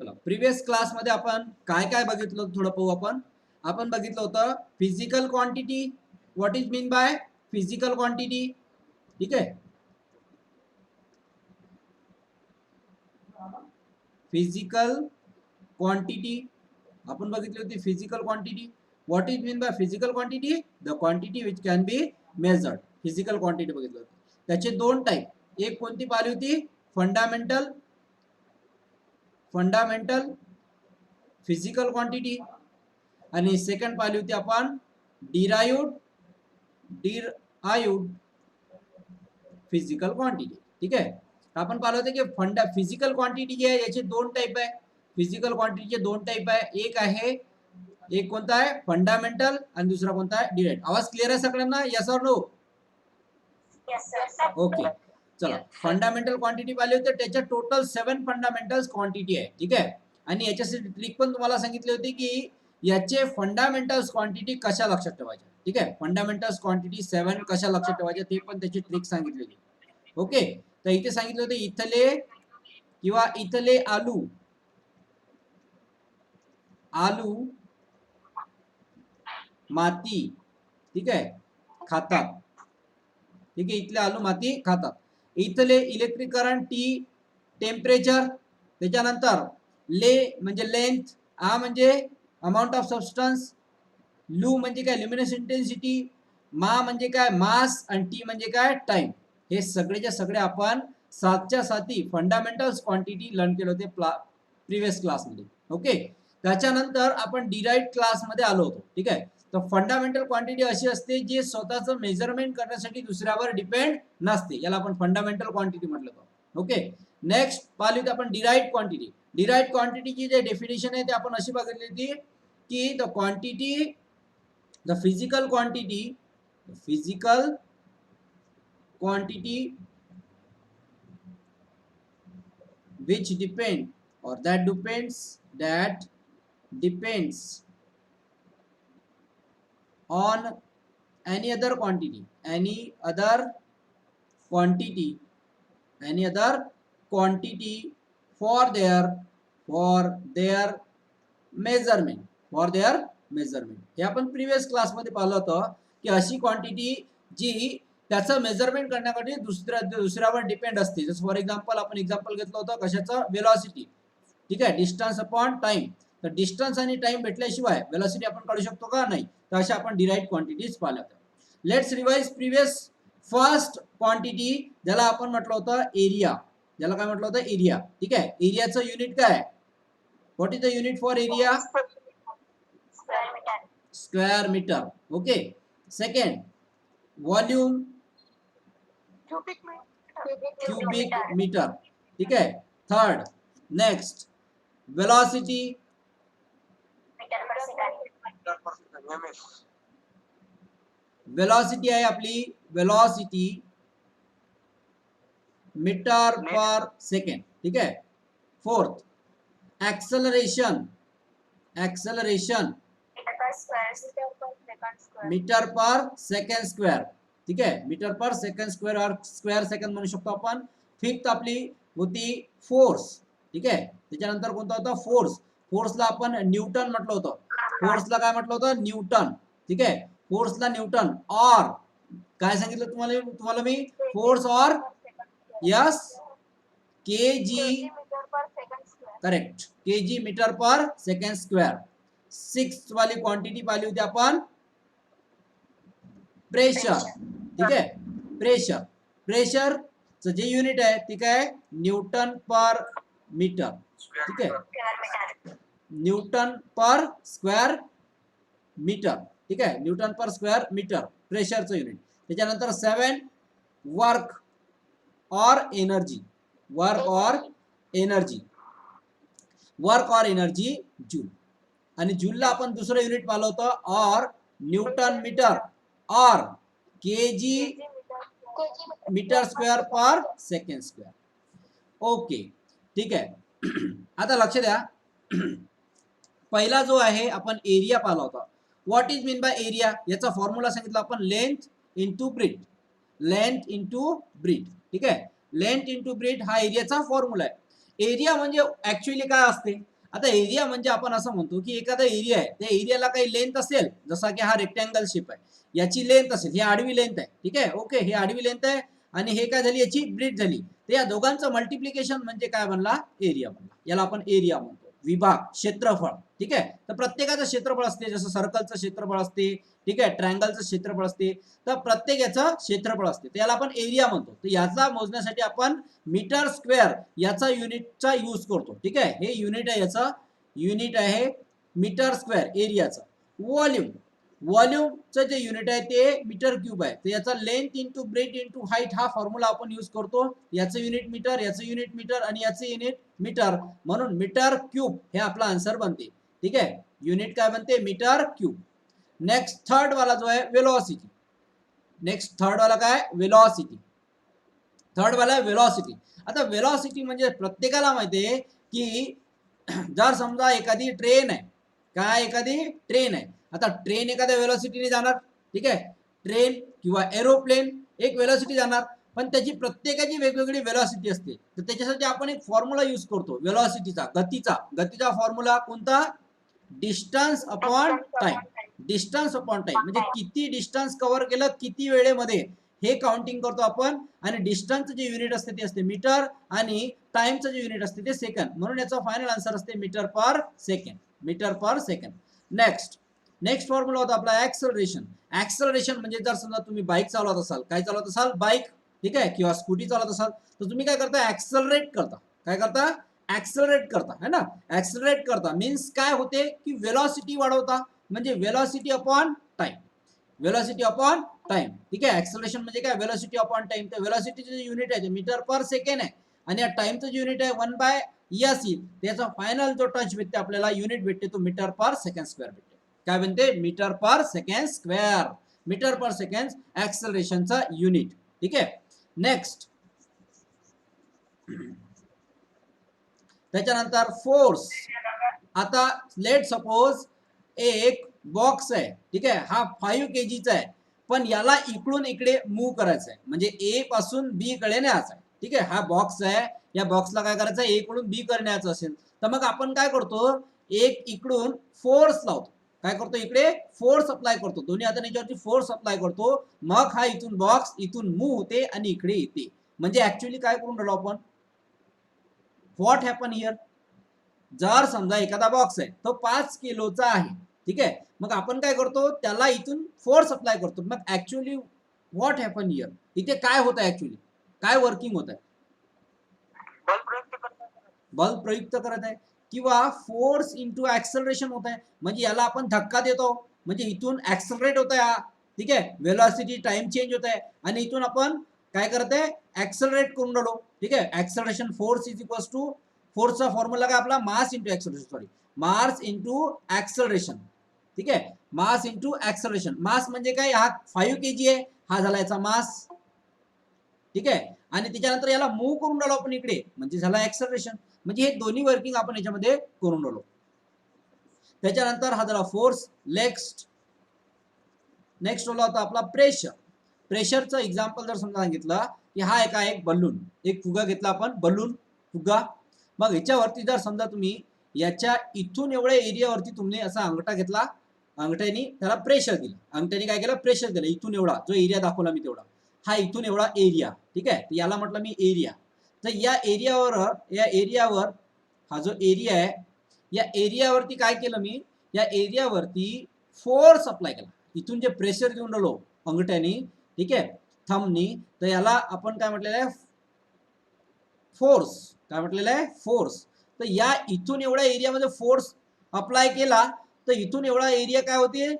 चला, previous class मध्ये आपण काय काय बघितलं थोडं पाहू आपण बघितलं होतं physical quantity. What is mean by physical quantity? ठीक आहे, फिजिकल क्वांटिटी आपण बघितली होती. Physical quantity, what is mean by physical quantity? The quantity which can be measured. Physical quantity बघितलं होतं. त्याचे दोन टाईप, एक कोणती पाहिली होती? फंडामेंटल फिजिकल क्वांटिटी, आणि सेकंड पाहिली होती आपण डिराइव्ड फिजिकल क्वांटिटी. ठीक आहे, आपण पाहिलं होतं की फिजिकल क्वांटिटी जी आहे याचे दोन टाईप आहे. फिजिकल क्वांटिटीचे दोन टाईप आहे. एक कोणता आहे? फंडामेंटल, आणि दुसरा कोणता आहे? डिराइव्ड. आवाज क्लिअर आहे सगळ्यांना? Yes or no? ओके, चला. फंडामेंटल क्वांटिटी पाहिली होती, त्याच्या टोटल 7 फंडामेंटल क्वांटिटी आहे. ठीक आहे, आणि याच्यासाठी ट्रिक पण तुम्हाला सांगितली होती की याचे फंडामेंटल क्वांटिटी कशा लक्षात ठेवायच्या. ठीक आहे, फंडामेंटल क्वांटिटी 7 कशा लक्षात ठेवायच्या ते पण त्याची ट्रिक सांगितली होती. ओके, तर इथे सांगितलं होतं इथले आलू माती, ठीक आहे, खातात. ठीक आहे, इथले आलू माती खातात. इथले इलेक्ट्रिक करंट टी, टेम्परेचर, त्याच्यानंतर ले म्हणजे लेंथ, आ म्हणजे अमाउंट ऑफ सबस्टन्स, लू म्हणजे काय? ल्युमिनस इंटेन्सिटी, मा म्हणजे काय? मास, आणि टी म्हणजे काय? टाइम. हे सगळेच्या सगळे आपण 7च्या 7 फंडामेंटल क्वांटिटी लर्न केले होते प्रिव्हियस क्लासमध्ये. ओके, त्याच्यानंतर आपण डिराइव्ड क्लासमध्ये आलो होतो. ठीक आहे, तर फंडामेंटल क्वांटिटी अशी असते जे स्वतःचं मेजरमेंट करण्यासाठी दुसऱ्यावर डिपेंड नसते, याला आपण फंडामेंटल क्वांटिटी म्हटलं होतं. ओके, नेक्स्ट पाहिली होती आपण डिराइव्ड क्वांटिटी. डिराइव्ड क्वांटिटीची जे डेफिनेशन आहे ते आपण अशी बघितली होती की the physical quantity which depends on any other quantity for their measurement. हे आपण प्रिव्हियस क्लासमध्ये पाहिलं होतं की अशी क्वांटिटी जी त्याचं मेजरमेंट करण्यासाठी दुसऱ्यावर डिपेंड असते. जसं फॉर एक्झाम्पल आपण एक्झाम्पल घेतलं होतं कशाचं? वेलॉसिटी. ठीक आहे, डिस्टन्स अपॉन टाइम. तर डिस्टन्स आणि टाइम भेटल्याशिवाय वेलॉसिटी आपण काढू शकतो का? नाही. तर अशा आपण डिराइव्ड क्वांटिटीज पाहिल्या होत्या. Let's revise previous. First quantity ज्याला आपण म्हटलं होतं एरिया. ज्याला काय म्हटलं होतं? एरिया. ठीक आहे, एरियाचं युनिट काय? What is the unit for area? Square metre. Okay, second volume, cubic metre. ठीक आहे, थर्ड नेक्स्ट वेलोसिटी, वेलोसिटी आहे आपली वेलोसिटी मीटर पर सेकंड. ठीक आहे, fourth acceleration metre per second square. ठीक आहे, मीटर पर सेकंड स्क्वेअर और square second म्हणू शकतो आपण. फिफ्थ आपली होती फोर्स. ठीक आहे, त्याच्यानंतर कोणता होता? फोर्सला आपण न्यूटन म्हटलं होतं. फोर्सला काय म्हटलं होतं? न्यूटन. ठीक आहे, फोर्सला न्यूटन. और काय सांगितलं तुम्हाला मी? फोर्स और yes KG, correct, KG metre per second square. Sixth वाली क्वांटिटी पाहिली होती आपण प्रेशर. ठीक आहे, प्रेशरचं जे युनिट आहे ते काय? Newton per metre. ठीक आहे, न्यूटन पर स्क्वेअर मीटर. ठीक आहे, न्यूटन पर स्क्वेअर मीटर प्रेशरचं युनिट. त्याच्यानंतर 7 वर्क और एनर्जी जूल. आणि जूलला आपण दुसरं युनिट पाहिलं होतं और न्यूटन मीटर और केजी मीटर स्क्वेअर पर सेकंड स्क्वेअर. ओके, ठीक आहे. आता लक्ष द्या, पहिला जो आहे आपण एरिया पाहिला होता. What is mean by area? याचा फॉर्म्युला सांगितलं आपण लेंथ इंटू ब्रीथ. ठीक आहे, लेंथ इंटू ब्रीथ हा एरियाचा फॉर्म्युला आहे. एरिया म्हणजे ऍक्च्युअली काय असते? आता एरिया म्हणजे आपण असं म्हणतो की एखादा एरिया आहे, त्या एरियाला काही लेंथ असेल, जसा की हा रेक्टँगल शेप आहे, याची लेंथ असेल, ही आडवी लेंथ आहे, ठीक आहे, ओके, ही आडवी लेंथ आहे आणि हे काय झाली, याची ब्रीथ झाली, तर या दोघांचं मल्टिप्लिकेशन म्हणजे काय बनला, एरिया बनला. याला आपण एरिया म्हणतो, विभाग, क्षेत्रफळ, ठीक आहे. तर प्रत्येकाचं क्षेत्रफळ असते, जसं सर्कलचं क्षेत्रफळ असते, ठीक आहे, ट्रायंगलचं क्षेत्रफळ असते, तर प्रत्येक याचं क्षेत्रफळ असते, त्याला आपण एरिया म्हणतो. तर याचा मोजण्यासाठी आपण मीटर स्क्वेअर याचा युनिटचा यूज करतो, ठीक आहे. हे युनिट आहे, याचा युनिट आहे मीटर स्क्वेअर एरियाचा. व्हॉल्यूम, व्हॉल्यूमचं जे युनिट आहे ते मीटर क्यूब आहे. तर याचा length into breadth into height हा फॉर्म्युला आपण यूज करतो. याचं युनिट मीटर, याचं युनिट मीटर आणि याचं युनिट मीटर, म्हणून मीटर क्यूब हे आपला आन्सर बनते, ठीक आहे. युनिट काय बनते, मीटर क्यूब. नेक्स्ट थर्ड वाला जो आहे वेलोसिटी. नेक्स्ट थर्ड वाला काय, वेलोसिटी. थर्ड वाला वेलोसिटी. आता वेलोसिटी म्हणजे प्रत्येकाला माहिती आहे की जर समजा एखादी ट्रेन आहे, काय, एखादी ट्रेन आहे, आता ट्रेन एखाद्या वेलोसिटीने जाणार, ठीक आहे. ट्रेन किंवा एरोप्लेन एक वेलोसिटी जाणार, पण त्याची प्रत्येकाची वेगवेगळी वेलोसिटी असते. तर त्याच्यासाठी आपण एक फॉर्म्युला यूज करतो वेलोसिटीचा, गतीचा फॉर्म्युला कोणता, distance upon time. Distance upon time म्हणजे किती डिस्टन्स कव्हर केलं किती वेळेमध्ये, हे काउंटिंग करतो आपण. आणि डिस्टन्सचं जे युनिट असते ते असते मीटर आणि टाइमचं जे युनिट असते ते सेकंड, म्हणून याचा फायनल आन्सर असते metre per second, metre per second. Next formula होता आपला ऍक्सलरेशन. ऍक्सलरेशन म्हणजे जर समजा तुम्ही बाईक चालवत असाल, काय चालवत असाल, बाईक, ठीक आहे, किंवा स्कूटी चालवत असाल, तर तुम्ही काय करता, ऍक्सलरेट करता. काय करता, ऍक्सलरेट करता, है ना. ऍक्सलरेट करता मीन्स काय होते की वेलोसिटी वाढवता, म्हणजे velocity upon time, velocity upon time, ठीक आहे. ऍक्सलरेशन म्हणजे काय, वेलोसिटी अपॉन टाइम. तर वेलोसिटीचे जे युनिट आहे ते मीटर पर सेकंड आहे आणि या टाइमचं जे युनिट आहे 1/s. त्याचा फायनल जो टच भेटते आपल्याला, युनिट भेटते, तो मीटर पर सेकंड स्क्वेअर भेटते. काय बनते, metre per second square, metre per second ऍक्सलरेशनचा unit, ठीक आहे. नेक्स्ट त्याच्यानंतर फोर्स. आता लेट सपोज एक बॉक्स आहे, ठीक आहे, हा 5 kgचा आहे, पण याला इकडून इकडे मूव्ह करायचं आहे, म्हणजे ए पासून बी कडे न्यायचं आहे, ठीक आहे. हा बॉक्स आहे, या बॉक्सला काय करायचं आहे, ए कडून बी कडे न्यायचं असेल, तर मग आपण काय करतो, एक इकडून फोर्स लावतो, काय करतो, इकडे फोर्स अप्लाय करतो, दोन्ही हाताने याच्यावरती फोर्स अप्लाय करतो, मग हा इथून बॉक्स इथून मूव्ह होते आणि इकडे येते. म्हणजे ऍक्च्युअली काय करून राहिलो आपण, व्हॉट हॅपन हियर, जर समजा एखादा बॉक्स आहे तो 5 किलोचा आहे, ठीक आहे, मग आपण काय करतो, त्याला इथून फोर्स अप्लाय करतो. मग ऍक्च्युअली व्हॉट हॅपन हियर, इथे काय होत आहे, ऍक्च्युअली काय वर्किंग होत आहे, बल प्रयुक्त करत आहे, किंवा फोर्स इंटू ऍक्सलरेशन होत आहे, म्हणजे याला आपण धक्का देतो, म्हणजे इथून ऍक्सलरेट होत आहे, ठीक आहे, वेलोसिटी टाइम चेंज होत आहे आणि इथून आपण काय करत आहे, ऍक्सलरेट करून राहिलो, ठीक आहे. Acceleration force is equal to, फोर्सचा फॉर्म्युला काय आपला, mass into acceleration, sorry, mass into acceleration, ठीक आहे, मास इंटू ऍक्सलरेशन. मास म्हणजे काय, हा 5 kg आहे, हा झाला याचा मास, ठीक आहे, आणि त्याच्यानंतर याला मूव्ह करून राहिलो आपण इकडे, म्हणजे झाला ऍक्सलरेशन. म्हणजे हे दोन्ही वर्किंग आपण याच्यामध्ये करून राहिलो. त्याच्यानंतर हा झाला फोर्स. नेक्स्ट होला होता आपला प्रेशर. प्रेशरचं एक्झाम्पल जर समजा सांगितलं की हा एक बलून, एक फुगा घेतला आपण, बलून फुगा, मग याच्यावरती जर समजा तुम्ही याच्या इथून एवढ्या एरियावरती तुम्ही असा अंगठा घेतला, अंगठ्याने त्याला प्रेशर दिलं, अंगठ्याने काय केलं, प्रेशर दिलं, इथून एवढा जो एरिया दाखवला मी तेवढा, हा इथून एवढा एरिया, ठीक आहे, याला म्हटलं मी एरिया. तर या एरियावर हा जो एरिया आहे, या एरियावरती काय केलं मी, या एरियावरती फोर्स अप्लाय केला, इथून जे प्रेशर देऊन राहिलो अंगठ्याने, ठीक आहे, थंबनी, तर याला आपण काय म्हटलेलं आहे, फोर्स. काय म्हटलेलं आहे, फोर्स. तर या इथून एवढ्या एरियामध्ये फोर्स अप्लाय केला, तर इथून एवढा एरिया काय होते,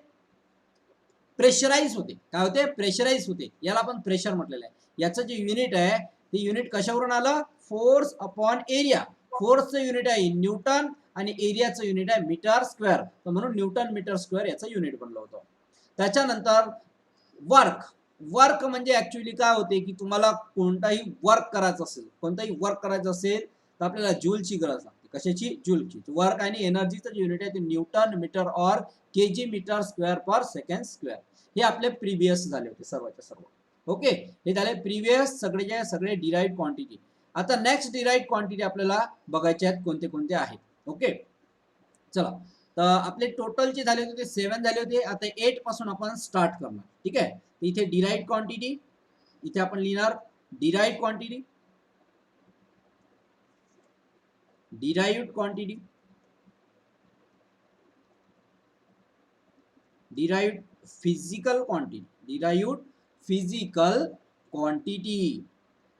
प्रेशराइज होते, काय होते, प्रेशराइज होते, याला आपण प्रेशर म्हटलेलं आहे. याचं जे युनिट आहे ते युनिट कशावरून आलं, फोर्स अपॉन एरिया. फोर्सचं युनिट आहे न्यूटन आणि एरियाचं युनिट आहे मीटर स्क्वेअर, तर म्हणून न्यूटन मीटर स्क्वेअर याचं युनिट बनलं होतं. त्याच्यानंतर वर्क म्हणजे ऍक्च्युअली काय होते की तुम्हाला कोणताही वर्क करायचं असेल, तर आपल्याला जूलची गरज लागते. कशाची, जूलची. वर्क आणि एनर्जीचं युनिट आहे ते न्यूटन मीटर और केजी मीटर स्क्वेअर पर सेकंड स्क्वेअर. हे आपले प्रिव्हियस झाले होते सर्वच्या सर्व, ओके, हे झाले प्रिव्हियस सगळे डिराइव्ड क्वांटिटी. आता नेक्स्ट डिराइव्ड क्वांटिटी आपल्याला बघायचे आहेत कोणते कोणते आहेत. ओके, चला. तर आपले टोटलचे झाले होते 7 झाले होते. आता 8 पासून आपण स्टार्ट करणार. ठीक आहे, इथे डिराइव्ड क्वांटिटी, इथे आपण लिहिणार derived quantity, derived quantity, derived physical quantity, derived physical quantity,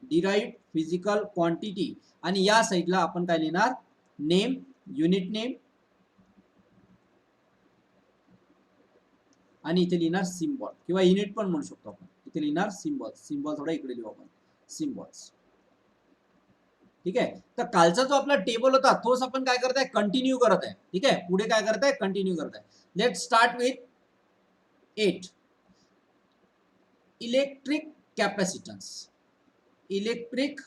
derived physical quantity. आणि या साइडला आपण काय लिहिणार, नेम, युनिट नेम, आणि इथे लिहिणार सिम्बॉल किंवा युनिट पण म्हणू शकतो आपण. इथे लिहिणार सिम्बॉल, सिम्बॉल थोडा इकडे लिहू आपण, सिम्बॉल्स. ठीक आहे, तर कालचा जो आपला टेबल होता तोच आपण काय करताय, कंटिन्यू करत आहे. ठीक आहे, पुढे काय करताय, कंटिन्यू करत आहे. Let start with 8. Electric capacitance, electric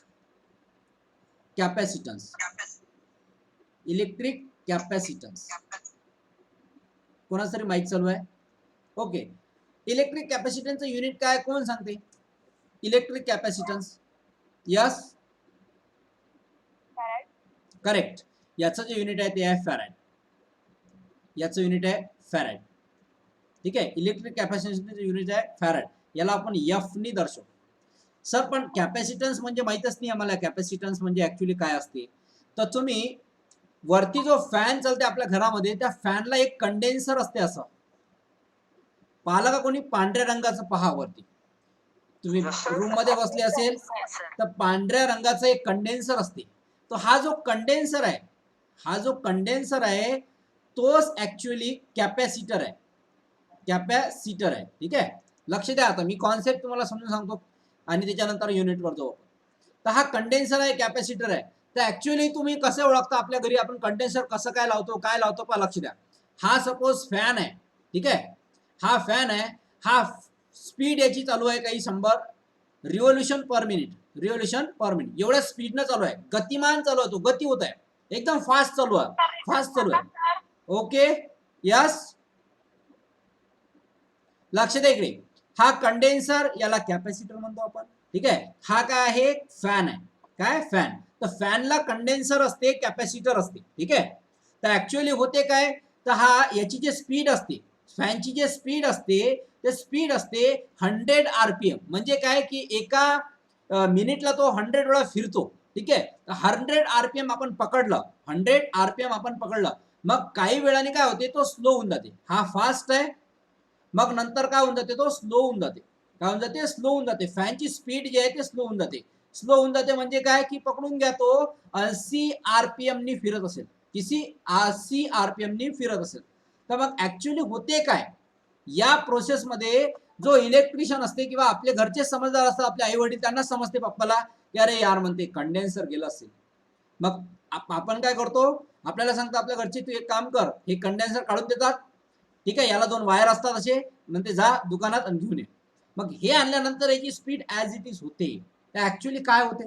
capacitance, electric capacitance. कोणाचं तरी माईक चालू आहे. ओके, इलेक्ट्रिक कॅपॅसिटन्सचं युनिट काय, कोण सांगते. Electric capacitance, yes correct. याचं जे युनिट आहे ते आहे फॅराड, याचं युनिट आहे फॅराड. ठीक आहे, इलेक्ट्रिक कॅपॅसिटन्सचं युनिट आहे फॅराड. याला आपण एफ नी दर्शवतो. सर पण कॅपॅसिटन्स म्हणजे माहीतच नाही आम्हाला, कॅपॅसिटन्स म्हणजे ऍक्च्युली काय असते. तर तुम्ही वरती जो फॅन चालते आपल्या घरामध्ये, त्या फॅनला एक कंडेन्सर असते. असं पाहिलं का कोणी, पांढऱ्या रंगाचं पहा वरती. तुम्ही रूम मध्ये बसले असेल तर पांढऱ्या रंगाचा एक कंडेन्सर असते. तो हा जो कंडेन्सर आहे, हा जो कंडेन्सर आहे तोच ऍक्च्युअली कॅपॅसिटर आहे, कॅपॅसिटर आहे. ठीक आहे, लक्ष द्या. आता मी कॉन्सेप्ट तुम्हाला समजून सांगतो आणि त्याच्यानंतर युनिटवर जाऊ. तर हा कंडेन्सर आहे, कॅपॅसिटर आहे. तर ऍक्च्युअली तुम्ही कसं ओळखता, आपल्या घरी आपण कंडेन्सर कसं काय लावतो, काय लावतो पहा, लक्ष द्या. हा सपोज फॅन आहे. ठीक आहे, हा फॅन आहे, हा स्पीड याची चालू आहे काही 100 revolution per minute, revolution per minute एवढ्या स्पीडनं चालू आहे, गतिमान चालू आहे, तो गती होत आहे, एकदम फास्ट चालू आहे, फास्ट चालू आहे. ओके, यस, लक्ष द्या इकडे. हा कंडेन्सर, याला कॅपॅसिटर म्हणतो आपण. ठीक आहे, हा काय आहे, फॅन आहे. काय, फॅन. तर फॅनला कंडेन्सर असते, कॅपॅसिटर असते. ठीक आहे, तर ऍक्च्युअली होते काय, तर हा याची जे स्पीड असते, फॅनची जे स्पीड असते, ते स्पीड असते 100 RPM. म्हणजे काय की एका मिनिटला तो 100 वेळा फिरतो. ठीक आहे, 100 RPM आपण पकडलं, 100 RPM आपण पकडलं, मग काही वेळाने काय होते, तो स्लो होऊन जाते. हा फास्ट आहे, मग नंतर काय होऊन जाते, तो स्लो होऊन जाते. काय होऊन जाते, स्लो होऊन जाते. फॅनची स्पीड जी आहे ते स्लो होऊन जाते. स्लो होऊन जाते म्हणजे काय की पकडून घ्या, तो 80 RPM नी फिरत असेल, किती 80 RPM नी फिरत असेल. तर मग ऍक्च्युअली होते काय, या प्रोसेसमध्ये जो इलेक्ट्रिशियन असते किंवा आपले घरचे समजदार असतात, आपले आई वडील, त्यांना समजते पप्पाला की अरे यार म्हणते कंडेन्सर गेलं असेल. मग आपण काय करतो, आपल्याला सांगतो आपल्या घरचे, तू एक काम कर, हे कंडेन्सर काढून देतात. ठीक आहे, याला 2 वायर असतात असे, म्हणते जा दुकानात आणि घेऊन ये. मग हे आणल्यानंतर याची स्पीड ऍज इट इज होते. तर ऍक्च्युअली काय होते,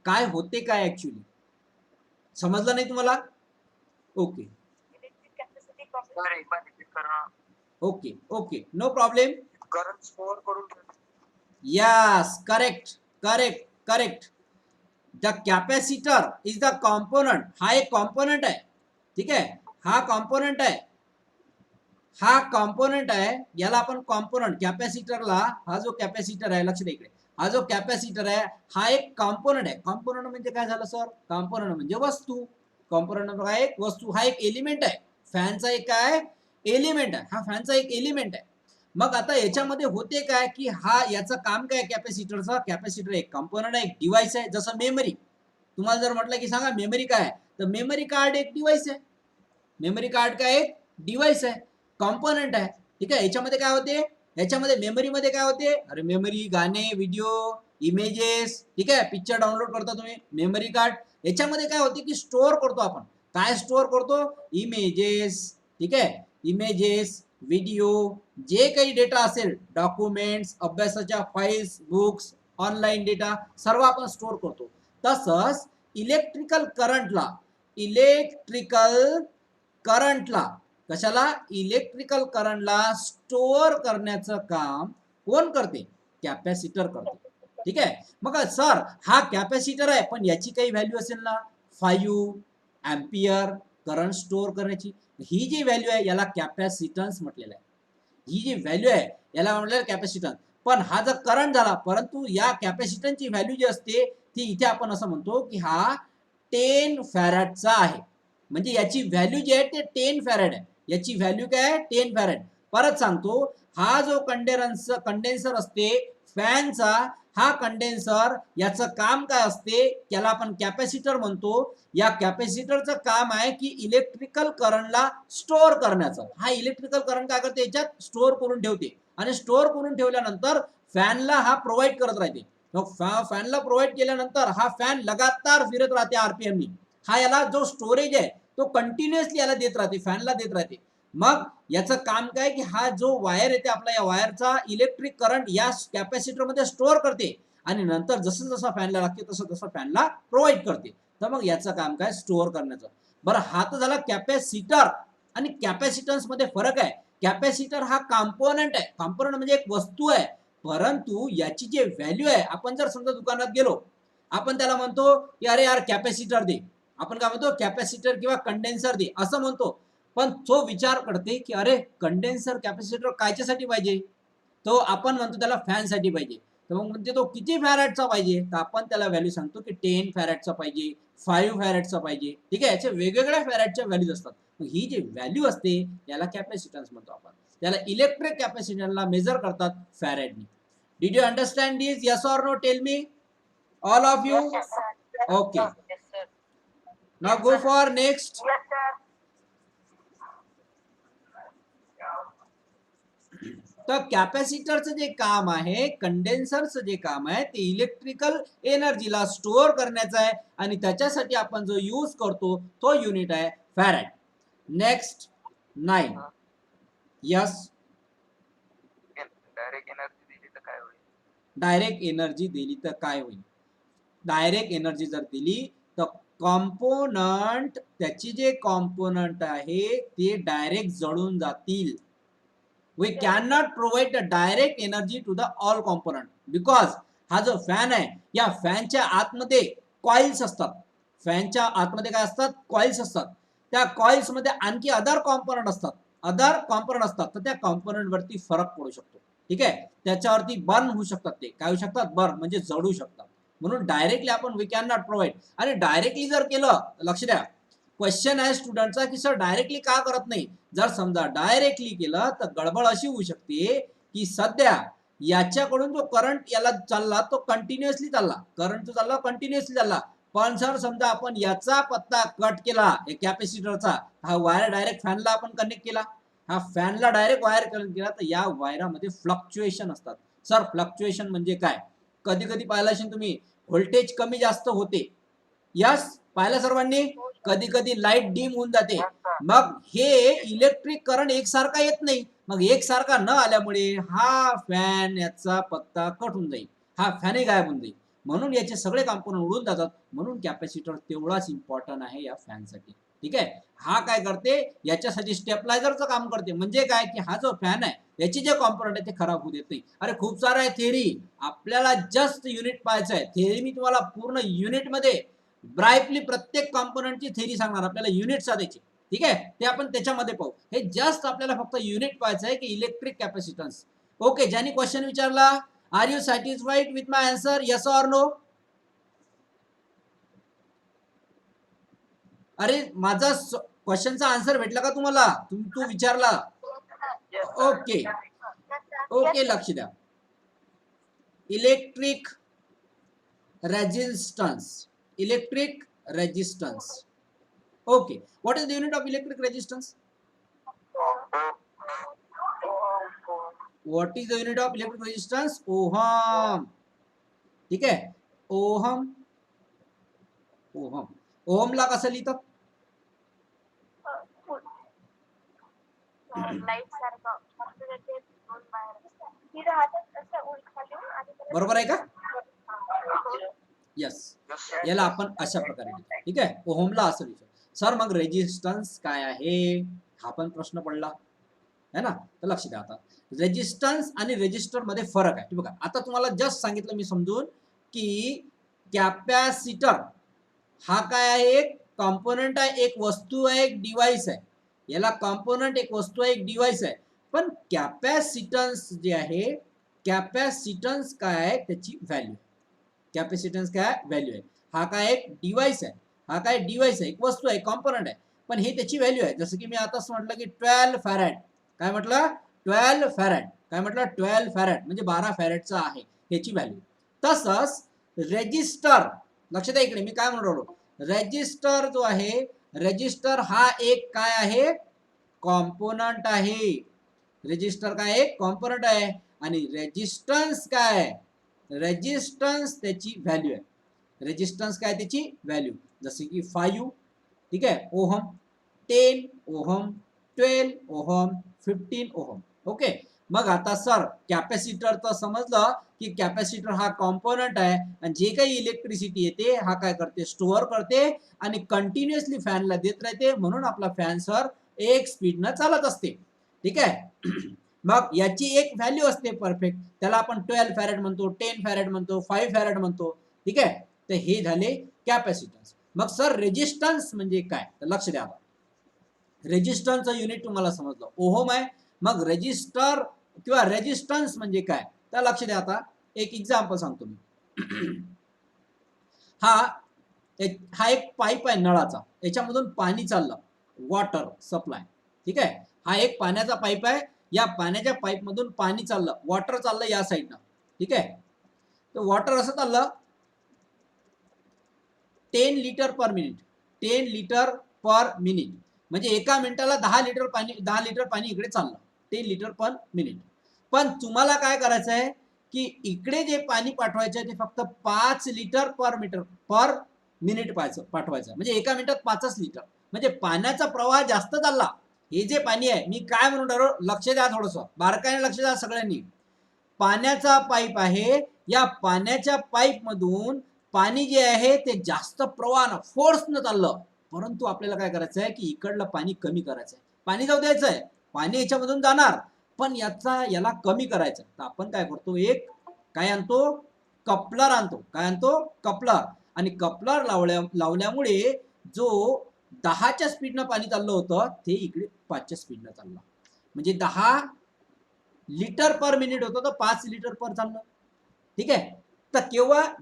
काय होते, काय ऍक्च्युअली समजलं नाही तुम्हाला. Okay okay okay, no problem. Current store करून, yes correct correct correct. The capacitor is the component. हा एक कॉम्पोनंट आहे. ठीक आहे, हा कॉम्पोनंट आहे, हा कॉम्पोनंट आहे, याला आपण कॉम्पोनंट, कॅपॅसिटरला, हा जो कॅपॅसिटर आहे, लक्ष द्या इकडे, हा जो कॅपॅसिटर आहे हा एक कॉम्पोनंट आहे. कॉम्पोनंट म्हणजे काय झालं सर, कॉम्पोनंट म्हणजे वस्तू. कॉम्पोनंट म्हणजे एक वस्तू, हा एक एलिमेंट आहे. फॅनचा एक काय एलिमेंट आहे, हा फॅनचा एक एलिमेंट आहे. मग आता याच्यामध्ये होते काय की हा याचं काम काय, कॅपॅसिटरचा, कॅपॅसिटर एक कॉम्पोनंट आहे, एक डिव्हाइस आहे. जसं मेमरी, तुम्हाला जर म्हटलं की सांगा मेमरी काय, तर मेमरी कार्ड एक डिव्हाइस आहे. मेमरी कार्ड काय एक डिव्हाइस आहे, कॉम्पोनंट आहे. ठीक आहे, याच्यामध्ये काय होते, याच्यामध्ये मेमरीमध्ये काय होते, अरे मेमरी, गाणे, व्हिडिओ, इमेजेस. ठीक आहे, पिक्चर डाउनलोड करता तुम्ही, मेमरी कार्ड. याच्यामध्ये काय होते की स्टोअर करतो आपण, काय स्टोअर करतो, इमेजेस. ठीक आहे, इमेजेस, व्हिडिओ, जे काही डेटा असेल, डॉक्युमेंट्स, अभ्यासाच्या फाईल्स, बुक्स, ऑनलाईन डेटा, सर्व आपण स्टोअर करतो. तसंच इलेक्ट्रिकल करंटला, इलेक्ट्रिकल करंटला, कशाला, इलेक्ट्रिकल करंटला स्टोअर करण्याचं काम कोण करते, कॅपॅसिटर करते. ठीक आहे. मग सर हा कॅपॅसिटर आहे, पण याची काही व्हॅल्यू असेल ना, 5 अँपियर करंट स्टोअर करण्याची. ही जी व्हॅल्यू आहे याला कॅपॅसिटन्स म्हटलेलं आहे. ही जी व्हॅल्यू आहे याला म्हटलेलं कॅपॅसिटन्स. पण हा जर करंट झाला, परंतु या कॅपॅसिटन्सची व्हॅल्यू जी असते ती इथे आपण असं म्हणतो की हा 10 फॅरेडचा आहे. म्हणजे याची व्हॅल्यू जी आहे ते 10 फॅरेड आहे. याची व्हॅल्यू काय आहे? 10 फॅरेड. परत सांगतो, हा जो कंडेन्सर असते फॅनचा, हा कंडेन्सर याचं काम काय असते, त्याला आपण कॅपॅसिटर म्हणतो. या कॅपॅसिटरचं काम आहे की इलेक्ट्रिकल करंटला स्टोअर करण्याचं. हा इलेक्ट्रिकल करंट काय करते, याच्यात स्टोअर करून ठेवते आणि स्टोअर करून ठेवल्यानंतर फॅनला हा प्रोव्हाइड करत राहते. मग फॅनला प्रोव्हाइड केल्यानंतर हा फॅन लगातार फिरत राहते आरपीएमनी. हा याला जो स्टोरेज आहे तो कंटिन्युअसली याला देत राहते, फॅनला देत राहते. मग याचं काम काय की हा जो वायर येते आपला, या वायरचा इलेक्ट्रिक करंट या कॅपॅसिटर मध्ये स्टोअर करते आणि नंतर जसं जसं फॅनला लागते तसं तसं फॅनला प्रोव्हाइड करते. तर मग याचं काम काय, स्टोअर करण्याचं. बरं, हा तर झाला कॅपॅसिटर. आणि कॅपॅसिटन्स मध्ये फरक आहे. कॅपॅसिटर हा कॉम्पोनंट आहे. कॉम्पोनंट म्हणजे एक वस्तू आहे. परंतु याची जी व्हॅल्यू आहे, आपण जर समजा दुकानात गेलो, आपण त्याला म्हणतो की अरे यार कॅपॅसिटर दे. आपण काय म्हणतो, कॅपॅसिटर किंवा कंडेन्सर दे असं म्हणतो. पण तो विचार करते की अरे कंडेन्सर कॅपॅसिटर कायच्यासाठी पाहिजे, तो आपण म्हणतो त्याला फॅनसाठी पाहिजे. तर मग म्हणजे तो किती फॅरेडचा पाहिजे, तर आपण त्याला व्हॅल्यू सांगतो की 10 फॅरेडचा पाहिजे, 5 फॅरेडचा पाहिजे. ठीक आहे. याचे वेगवेगळ्या फॅरेडच्या व्हॅल्यूज असतात. मग ही जी व्हॅल्यू असते याला कॅपॅसिटन्स म्हणतो आपण. त्याला इलेक्ट्रिक कॅपॅसिटरला मेजर करतात फॅरेडनी. Did you understand this? Yes or no? Tell me all of you. Okay, now go for next. तर कॅपॅसिटरचं जे काम आहे, कंडेन्सरचं जे काम आहे, ते इलेक्ट्रिकल एनर्जीला स्टोअर करण्याचं आहे आणि त्याच्यासाठी आपण जो यूज करतो तो युनिट आहे farad. Next 9. Yes. Direct energy दिली तर काय होईल? डायरेक्ट एनर्जी दिली तर काय होईल? डायरेक्ट एनर्जी जर दिली तर कॉम्पोनंट, त्याची जे कॉम्पोनंट आहे ते डायरेक्ट जळून जातील. We cannot provide the direct energy to the all component because हा जो फॅन आहे या फॅनच्या आतमध्ये कॉइल्स असतात. फॅनच्या आतमध्ये काय असतात? कॉइल्स असतात. त्या कॉइल्स मध्ये आणखी अदर कॉम्पोनंट असतात. तर त्या कॉम्पोनंट वरती फरक पडू शकतो. ठीक आहे. त्याच्यावरती बर्न होऊ शकतात. ते काय होऊ शकतात? बर्न म्हणजे जळू शकतात. म्हणून डायरेक्टली आपण वी कॅन नॉट प्रोव्हाइड. आणि डायरेक्टली जर केलं, लक्ष द्या, क्वेश्चन आहे स्टुडंटचा की सर डायरेक्टली का करत नाही. जर समजा डायरेक्टली केलं तर गडबड अशी होऊ शकते की सध्या याच्याकडून जो करंट याला चालला तो कंटिन्युअसली चालला, करंट जो चालला कंटिन्युअसली चालला. पण जर समजा आपण याचा पत्ता कट केला, कॅपॅसिटरचा, हा वायर डायरेक्ट फॅनला आपण कनेक्ट केला, हा फॅनला डायरेक्ट वायर कनेक्ट केला, तर या वायरामध्ये फ्लक्च्युएशन असतात. सर फ्लक्च्युएशन म्हणजे काय? कधी कधी पाहिलं असेल तुम्ही, व्होल्टेज कमी जास्त होते. यस, पाहिलं सर्वांनी? कधी कधी लाईट डिम होऊन जाते. मग हे इलेक्ट्रिक करंट एकसारखा येत नाही. मग एकसारखा न आल्यामुळे हा फॅन याचा पत्ता कट होऊन जाईल, हा फॅनही गायब होऊन जाईल. म्हणून याचे सगळे कॉम्पोनंट उडून जातात. म्हणून कॅपॅसिटर तेवढाच इम्पॉर्टंट आहे या फॅनसाठी. ठीक आहे. हा काय करते, याच्यासाठी स्टेबलायझरचं काम करते. म्हणजे काय की हा जो फॅन आहे याचे जे कॉम्पोनंट आहे ते खराब होऊ देत नाही. अरे खूप सारं आहे थेअरी, आपल्याला जस्ट युनिट पाहायचं आहे. थेअरी मी तुम्हाला पूर्ण युनिटमध्ये ब्राईटली प्रत्येक कॉम्पोनंटची थेअरी सांगणार, आपल्याला युनिट साधायची. ठीक आहे. ते आपण त्याच्यामध्ये पाहू. हे जस्ट आपल्याला फक्त युनिट पाहायचं आहे की इलेक्ट्रिक कॅपॅसिटन्स. ओके, ज्यांनी क्वेश्चन विचारला, are you satisfied with my answer? Yes or no? अरे माझा क्वेश्चनचा आन्सर भेटला का तुम्हाला? तू विचारला. ओके ओके, लक्ष द्या. Electric resistance. Electric resistance. Okay, what is the unit of electric resistance? What is the unit of electric resistance? Ohm. ठीक आहे. ओहम. ओहम. ओहम ला कसं लिहितात? बरोबर आहे का? यस. याला आपण अशा प्रकारे लिहितो. ठीक आहे. ओहमला असं लिहितो. सर मग रेजिस्टन्स काय आहे, हा पण प्रश्न पडला. है ना. तर लक्ष द्या आता रेजिस्टन्स आणि रेजिस्टर मध्ये फरक आहे. बघा आता तुम्हाला जस्ट सांगितलं मी समजून की कॅपॅसिटर हा काय आहे, एक कॉम्पोनंट आहे, एक वस्तू आहे, एक डिव्हाइस आहे. याला कॉम्पोनंट एक वस्तू आहे, एक डिव्हाइस आहे. पण कॅपॅसिटन्स जे आहे, कॅपॅसिटन्स काय आहे त्याची व्हॅल्यू. कॅपॅसिटन्स काय व्हॅल्यू आहे. हा काय एक डिव्हाइस आहे, हा काय डिव्हाइस आहे, एक वस्तू आहे, कॉम्पोनंट आहे, पण हे त्याची व्हॅल्यू आहे. जसं की मी आताच म्हटलं की 12 फॅरेड. काय म्हटलं 12 फॅरेड. काय म्हटलं 12 फॅरेड म्हणजे 12 फॅरेडचा आहे ह्याची व्हॅल्यू. तसंच रेजिस्टर, लक्ष द्या इकडे मी काय म्हणतो, रेजिस्टर जो आहे, रेजिस्टर हा एक काय आहे, कॉम्पोनंट आहे. रेजिस्टर काय एक कॉम्पोनंट आहे आणि रेजिस्टन्स काय आहे, रेजिस्टन्स त्याची व्हॅल्यू आहे. रेजिस्टन्स काय त्याची व्हॅल्यू. जसे की 5 ठीक आहे ohm, 10 ohm, 12 ohm, 15 ohm. Okay. मग आता सर कॅपॅसिटर तर समजलं की कॅपॅसिटर हा कॉम्पोनंट आहे आणि जे काही इलेक्ट्रिसिटी येते हा काय करते, स्टोअर करते आणि कंटिन्युअसली फॅनला देत राहते. म्हणून आपला फॅन सर एक स्पीडनं चालत असते. ठीक आहे. मग याची एक व्हॅल्यू असते परफेक्ट, त्याला आपण 12 फॅरेड म्हणतो, 10 फॅरेड म्हणतो, 5 फॅरेड म्हणतो. ठीक आहे. तर हे झाले कॅपॅसिटन्स. मग सर रेजिस्टन्स म्हणजे काय, तर लक्ष द्या. रेजिस्टन्सचं युनिट तुम्हाला समजलं ओहम आहे. मग रेजिस्टर किंवा रेजिस्टन्स म्हणजे काय, तर लक्ष द्या. आता एक एक्झाम्पल सांगतो मी. हा एक पाईप आहे नळाचा, याच्यामधून पाणी चाललं, वॉटर सप्लाय. ठीक आहे. हा एक पाण्याचा पाईप आहे. या पाण्याच्या पाईप मधून पाणी चाललं, वॉटर चाललं या साईडनं. ठीक आहे. तर वॉटर असं चाललं 10 litre per minute, 10 litre per minute म्हणजे एका मिनिटाला 10 लिटर पाणी इकडे चाललं, 10 लिटर पर मिनिट. पण तुम्हाला काय करायचं आहे की इकडे जे पाणी पाठवायचं आहे ते फक्त 5 लिटर पर मिनिट पाठवायचं, म्हणजे एका मिनिटात 5 लिटर. म्हणजे पाण्याचा प्रवाह जास्त चालला. हे जे पाणी आहे, मी काय म्हणून राहिलो, लक्ष द्या थोडंसं बारकाईने लक्ष द्या सगळ्यांनी. पाण्याचा पाईप आहे, या पाण्याच्या पाईप मधून पाणी जे आहे ते जास्त प्रवाहानं फोर्सनं चाललं. परंतु आपल्याला काय करायचं आहे की इकडलं पाणी कमी करायचं आहे. पाणी जाऊ द्यायचं आहे, पाणी याच्यामधून जाणार, पण याला कमी करायचं. तर आपण काय करतो, एक काय आणतो, कपलर आणतो. काय आणतो, कपलर. आणि कपलर लावल्यामुळे जो 10च्या स्पीडनं पाणी चाललं होतं ते इकडे 5च्या स्पीडनं चाललं. म्हणजे 10 लिटर पर मिनिट होतं तर 5 लिटर पर चाललं. ठीक आहे. तर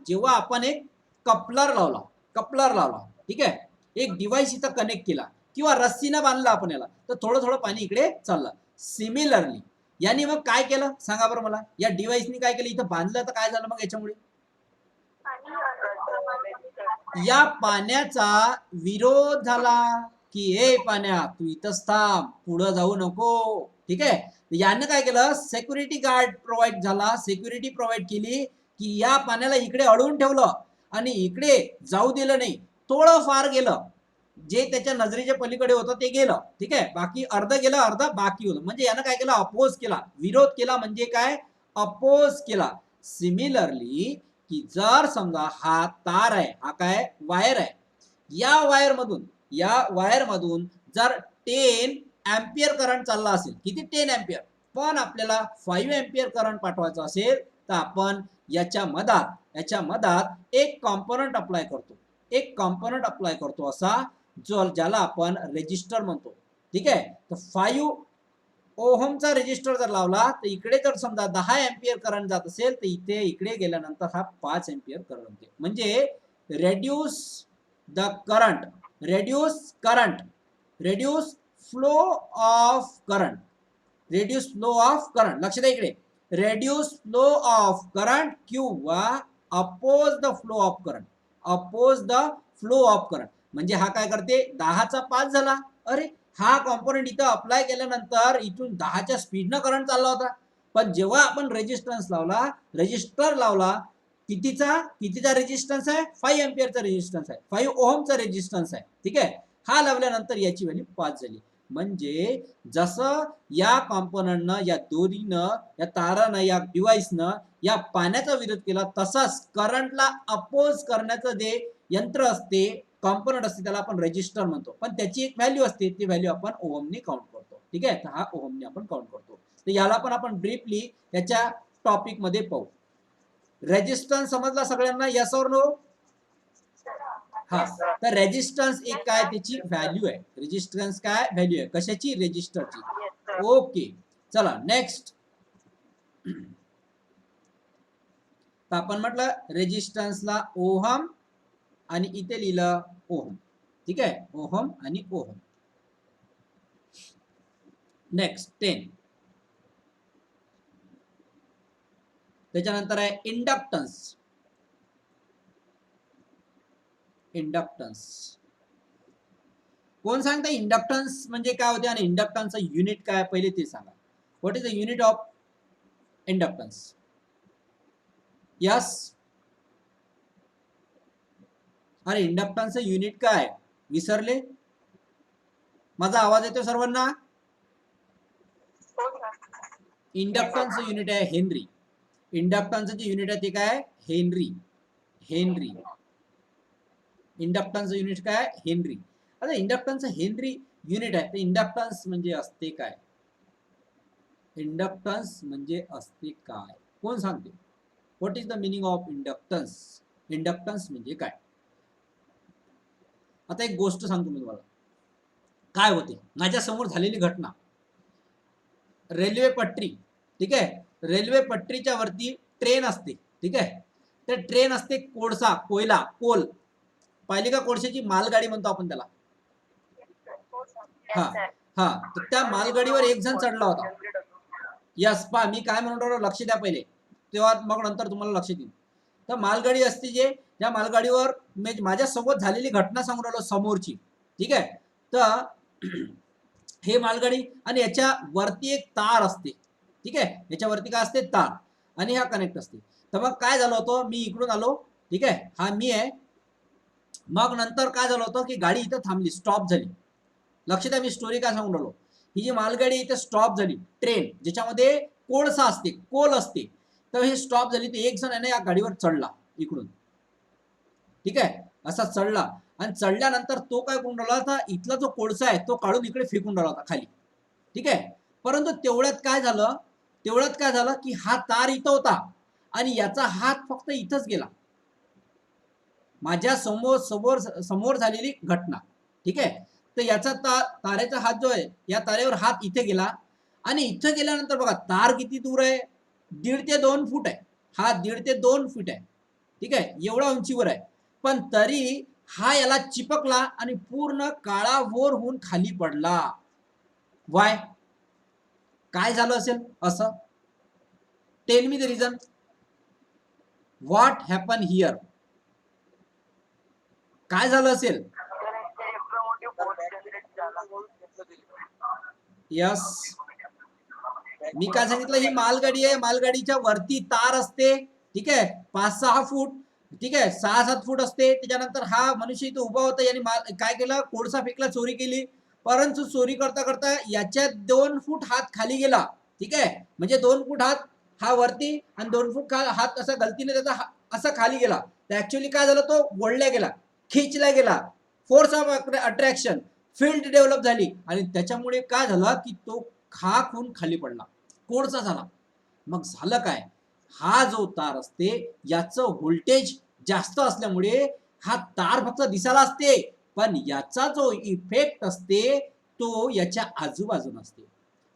जेव्हा आपण एक कपलर लावला, ठीक आहे, एक डिव्हाइस इथं कनेक्ट केला किंवा रस्सीनं बांधला आपण याला, तर थोडं थोडं पाणी इकडे चाललं. सिमिलरली यांनी मग काय केलं सांगा बरं मला, या डिव्हाइसनी काय केलं, इथं बांधलं तर काय झालं मग याच्यामुळे, या पाण्याचा विरोध झाला की ए पाण्या तू इथंच थांब, पुढं जाऊ नको. ठीक आहे. यानं काय केलं, सिक्युरिटी गार्ड प्रोव्हाइड झाला, सिक्युरिटी प्रोव्हाइड केली की या पाण्याला इकडे अडवून ठेवलं आणि इकडे जाऊ दिलं नाही. थोडं फार गेलं, जे त्याच्या नजरेच्या पलीकडे होतं ते गेलं. ठीक आहे. बाकी अर्ध गेलं, अर्ध बाकी होतं. म्हणजे यानं काय केलं, अपोज केला, विरोध केला. म्हणजे काय, अपोज केला. सिमिलरली की जर समजा हा तार आहे, हा काय वायर आहे, या वायर मधून जर 10 एम्पियर करंट चालला असेल, किती 10 एम्पियर, पण आपल्याला 5 एम्पियर करंट पाठवायचं असेल तर आपण याच्या मधात एक कॉम्पोनंट अप्लाय करतो, असा ज्याला आपण रेजिस्टर म्हणतो. ठीक आहे. तर 5 ओहमचा रेजिस्टर जर लावला तर इकडे जर समजा 10 एम्पियर करंट जात असेल तर इकडे गेल्यानंतर हा 5 एम्पियर करंट होते. म्हणजे रेड्यूस फ्लो ऑफ करंट. लक्ष द्या इकडे, रेड्यूस फ्लो ऑफ करंट किंवा oppose the flow of current. म्हणजे हा काय करते, 10चा 5 झाला. अरे हा कॉम्पोनंट इथं अप्लाय केल्यानंतर इथून 10च्या स्पीडनं करंट चालला होता. पण जेव्हा आपण रेजिस्टर लावला, कितीचा रेजिस्टन्स आहे, 5 एम्पियरचा रेजिस्टन्स आहे, 5 ओहमचा रेजिस्टन्स आहे. ठीक आहे. हा लावल्यानंतर याची व्हॅल्यू 5 झाली. म्हणजे जसं या कॉम्पोनंटनं, या दोरीनं, या तारानं, या डिव्हाइसनं या पाण्याचा विरोध केला, तसाच करंटला अपोज करण्याचं जे यंत्र असते, कॉम्पोनंट असते, त्याला आपण रेजिस्टर म्हणतो. पण त्याची एक व्हॅल्यू असते, ती व्हॅल्यू आपण ओहमने काउंट करतो. ठीक आहे, तर हा ओहमने आपण काउंट करतो. तर याला पण आपण ब्रीफली याच्या टॉपिक मध्ये पाहू. रेजिस्टन्स समजला सगळ्यांना, यस और नो? हा, तर रेजिस्टन्स एक काय त्याची व्हॅल्यू आहे. रेजिस्टन्स काय व्हॅल्यू आहे कशाची? रेजिस्टरची. ओके, चला नेक्स्ट. तर आपण म्हटलं रेजिस्टन्सला ओहम आणि इथे लिहिलं ओहम. ठीक आहे, ओहम आणि ओहम. नेक्स्ट 10. त्याच्यानंतर आहे इंडक्टन्स. इंडक्टन्स कोण सांगता इंडक्टन्स म्हणजे काय होते आणि इंडक्टन्सचं युनिट काय पहिले ते सांगा. What is the unit of inductance? Yes, अरे इंडक्टन्सचं युनिट काय विसरले? माझा आवाज येतो सर्वांना? इंडक्टन्सचं युनिट आहे हेनरी. इंडक्टन्सचं जे युनिट आहे ते काय? हेनरी. हेनरी. इंडक्टन्सचं युनिट काय? हेनरी. आता इंडक्टन्सचं हेनरी युनिट आहे, तर इंडक्टन्स म्हणजे असते काय? इंडक्टन्स म्हणजे असते काय कोण सांगते? What is the meaning of inductance? Inductance म्हणजे काय? आता एक गोष्ट सांगतो मी तुम्हाला. काय होते माझ्या समोर झालेली घटना. रेल्वे पट्टी, ठीक आहे, रेल्वे पट्टीच्या वरती ट्रेन असते. ठीक आहे, तर ट्रेन असते कोळसा, कोयला, कोल. पाहिली का कोळशाची मालगाडी म्हणतो आपण त्याला. हा हा, तर त्या मालगाडीवर एक जण चढला होता. यस, पा मी काय म्हणून राहिलो लक्ष द्या पहिले, तेव्हा मग नंतर तुम्हाला लक्ष देईल. तर मालगाडी असते जे, त्या मालगाडीवर माझ्या सोबत झालेली घटना सांगून राहिलो समोरची. ठीक आहे, तर हे मालगाडी आणि याच्या वरती एक तार असते. ठीक आहे, याच्या वरती काय असते? तार. आणि हा कनेक्ट असते. तर मग काय झालं होतं, मी इकडून आलो. ठीक आहे, हा मी आहे. मग नंतर काय झालं होतं की गाडी इथं थांबली, स्टॉप झाली. लक्ष द्या मी स्टोरी काय सांगून राहिलो. ही जी मालगाडी इथे स्टॉप झाली, ट्रेन ज्याच्यामध्ये कोळसा असते, कोल असते, तर हे स्टॉप झाली. तर एक जण आहे ना या गाडीवर चढला इकडून. ठीक आहे, असा चढला आणि चढल्यानंतर तो काय करून राहिला होता, इथला जो कोळसा आहे तो काढून इकडे फेकून राहिला होता खाली. ठीक आहे, परंतु तेवढ्यात काय झालं की हा तार इथं होता आणि याचा हात फक्त इथंच गेला. माझ्या समोर झालेली घटना. ठीक आहे, तर याचा तारेचा हात जो आहे, या तारेवर हात इथे गेला आणि इथे गेल्यानंतर बघा तार किती दूर आहे? 1.5 ते 2 फूट आहे. हा 1.5 ते 2 फूट आहे. ठीक आहे, एवढा उंचीवर आहे. पण तरी हा याला चिपकला आणि पूर्ण काळाभोर होऊन खाली पडला. वाय? काय झालं असेल असं? Tell me the reason. What happen here? काय झालं असेल? यस, मी काय सांगितलं, ही मालगाडी आहे. मालगाडीच्या वरती तार असते. ठीक आहे, 5-6 फूट. ठीक आहे, 6-7 फूट असते. त्याच्यानंतर हा मनुष्य इथे उभा होता, याने काय केलं, कोळसा फेकला, चोरी केली. परंतु चोरी करता करता याच्या 2 फूट हात खाली गेला. ठीक आहे, म्हणजे 2 फूट हात हा वरती आणि 2 फूट हात असा गलतीने त्याचा असा खाली गेला. तर ऍक्च्युअली काय झालं, तो ओढल्या गेला, खिचला गेला. Force of attraction, field develop झाली आणि त्याच्यामुळे काय झालं की तो खाक होऊन खाली पडला, कोळसा झाला. मग झालं काय, हा जो तार असते याचं व्होल्टेज जास्त असल्यामुळे हा तार फक्त दिसायला असते, पण याचा जो इफेक्ट असते तो याच्या आजूबाजूला असते.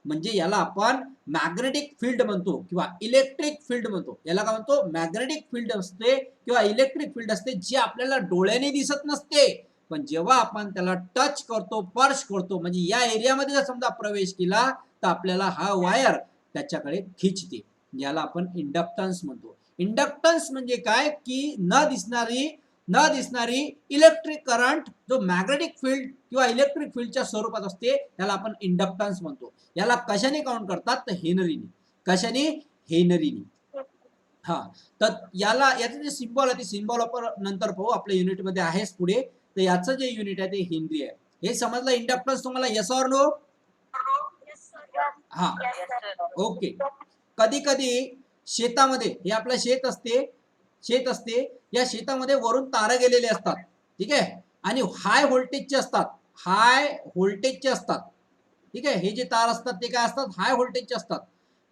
म्हणजे याला आपण मॅग्नेटिक फील्ड म्हणतो किंवा इलेक्ट्रिक फील्ड म्हणतो. याला काय म्हणतो? मॅग्नेटिक फील्ड असते किंवा इलेक्ट्रिक फील्ड असते, जे आपल्याला डोळ्याने दिसत नसते, पण जेव्हा आपण त्याला टच करतो, स्पर्श करतो, म्हणजे या एरियामध्ये जर समजा प्रवेश केला तर आपल्याला हा वायर त्याच्याकडे खिचते. याला आपण इंडक्टन्स म्हणतो. इंडक्टन्स म्हणजे काय की न दिसणारी इलेक्ट्रिक करंट जो मॅग्नेटिक फील्ड किंवा इलेक्ट्रिक फील्डच्या स्वरूपात असते, त्याला आपण इंडक्टन्स म्हणतो. याला कशाने काउंट करतात? तर हेनरीने. कशाने? हेनरीने. हा, तर याचं जे सिम्बॉल आहे ते सिम्बॉल आपण नंतर पाहू, आपल्या युनिट मध्ये आहेच पुढे. तर याचं जे युनिट आहे ते हेनरी आहे. हे समजलं इंडक्टन्स तुम्हाला? Yes or no? हा, ओके. कधी कधी शेतामध्ये, हे आपलं शेत असते, या शेतामध्ये वरून तारा गेलेले असतात. ठीक आहे, आणि हाय व्होल्टेजचे असतात. ठीक आहे. हे जे तार असतात ते काय असतात, हाय व्होल्टेजचे असतात.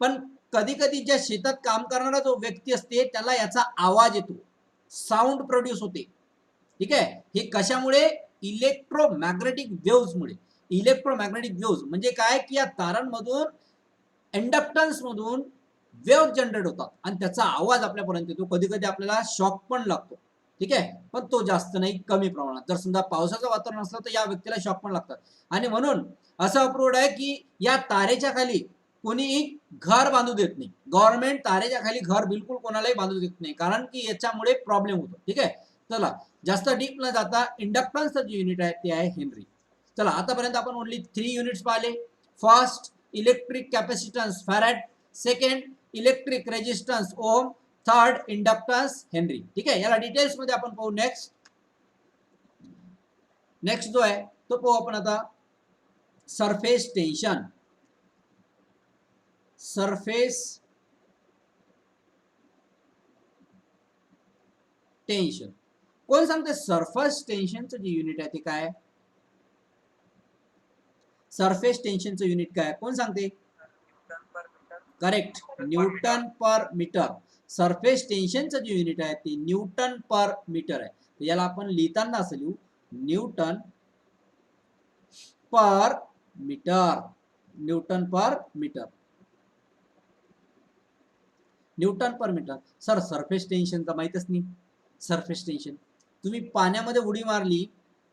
पण कधी कधी ज्या शेतात काम करणारा जो व्यक्ती असते त्याला याचा आवाज येतो, साऊंड प्रोड्यूस होते. ठीक आहे. हे कशामुळे, इलेक्ट्रोमॅग्नेटिक वेव्हजमुळे. इलेक्ट्रोमॅग्नेटिक वेव्हज म्हणजे काय, की या तारांमधून, इंडक्टन्स मधून वेव्ह जनरेट होतात आणि त्याचा आवाज आपल्यापर्यंत येतो. कधी कधी आपल्याला शॉक पण लागतो. ठीक आहे. पण तो जास्त नाही, कमी प्रमाणात. जर समजा पावसाचं वातावरण असलं तर या व्यक्तीला शॉक पण लागतात. आणि म्हणून असं अप्रूव्ड आहे की या तारेच्या खाली कोणीही घर बांधू देत नाही. गव्हर्नमेंट तारेच्या खाली घर बिलकुल कोणालाही बांधू देत नाही, कारण की याच्यामुळे प्रॉब्लेम होतो. ठीक आहे. चला, जास्त डीप न जाता इंडक्टन्सचं जे युनिट आहे ते आहे हेनरी. चला, आतापर्यंत आपण ओनली 3 युनिट्स पाहिले. First, electric capacitance farad. Second, electric resistance ohm. Third, inductance henry. ठीक आहे. याला डिटेल्स मध्ये आपण पाहू. नेक्स्ट जो आहे तो पाहू आपण आता. Surface tension. सरफेस टेन्शन कोण सांगते? सरफेस टेन्शनचं जे युनिट आहे ते काय? सरफेस टेन्शनचं युनिट काय कोण सांगते? Newton per metre. Correct, Newton per metre. Surface टेन्शनचं जे युनिट आहे ते न्यूटन पर मीटर आहे. तर याला आपण लिहिताना असं लिहू, Newton per metre. Newton per metre. Newton per metre. Sir surface टेन्शनचा माहितच नाही. सरफेस टेन्शन, तुम्ही पाण्यामध्ये उडी मारली,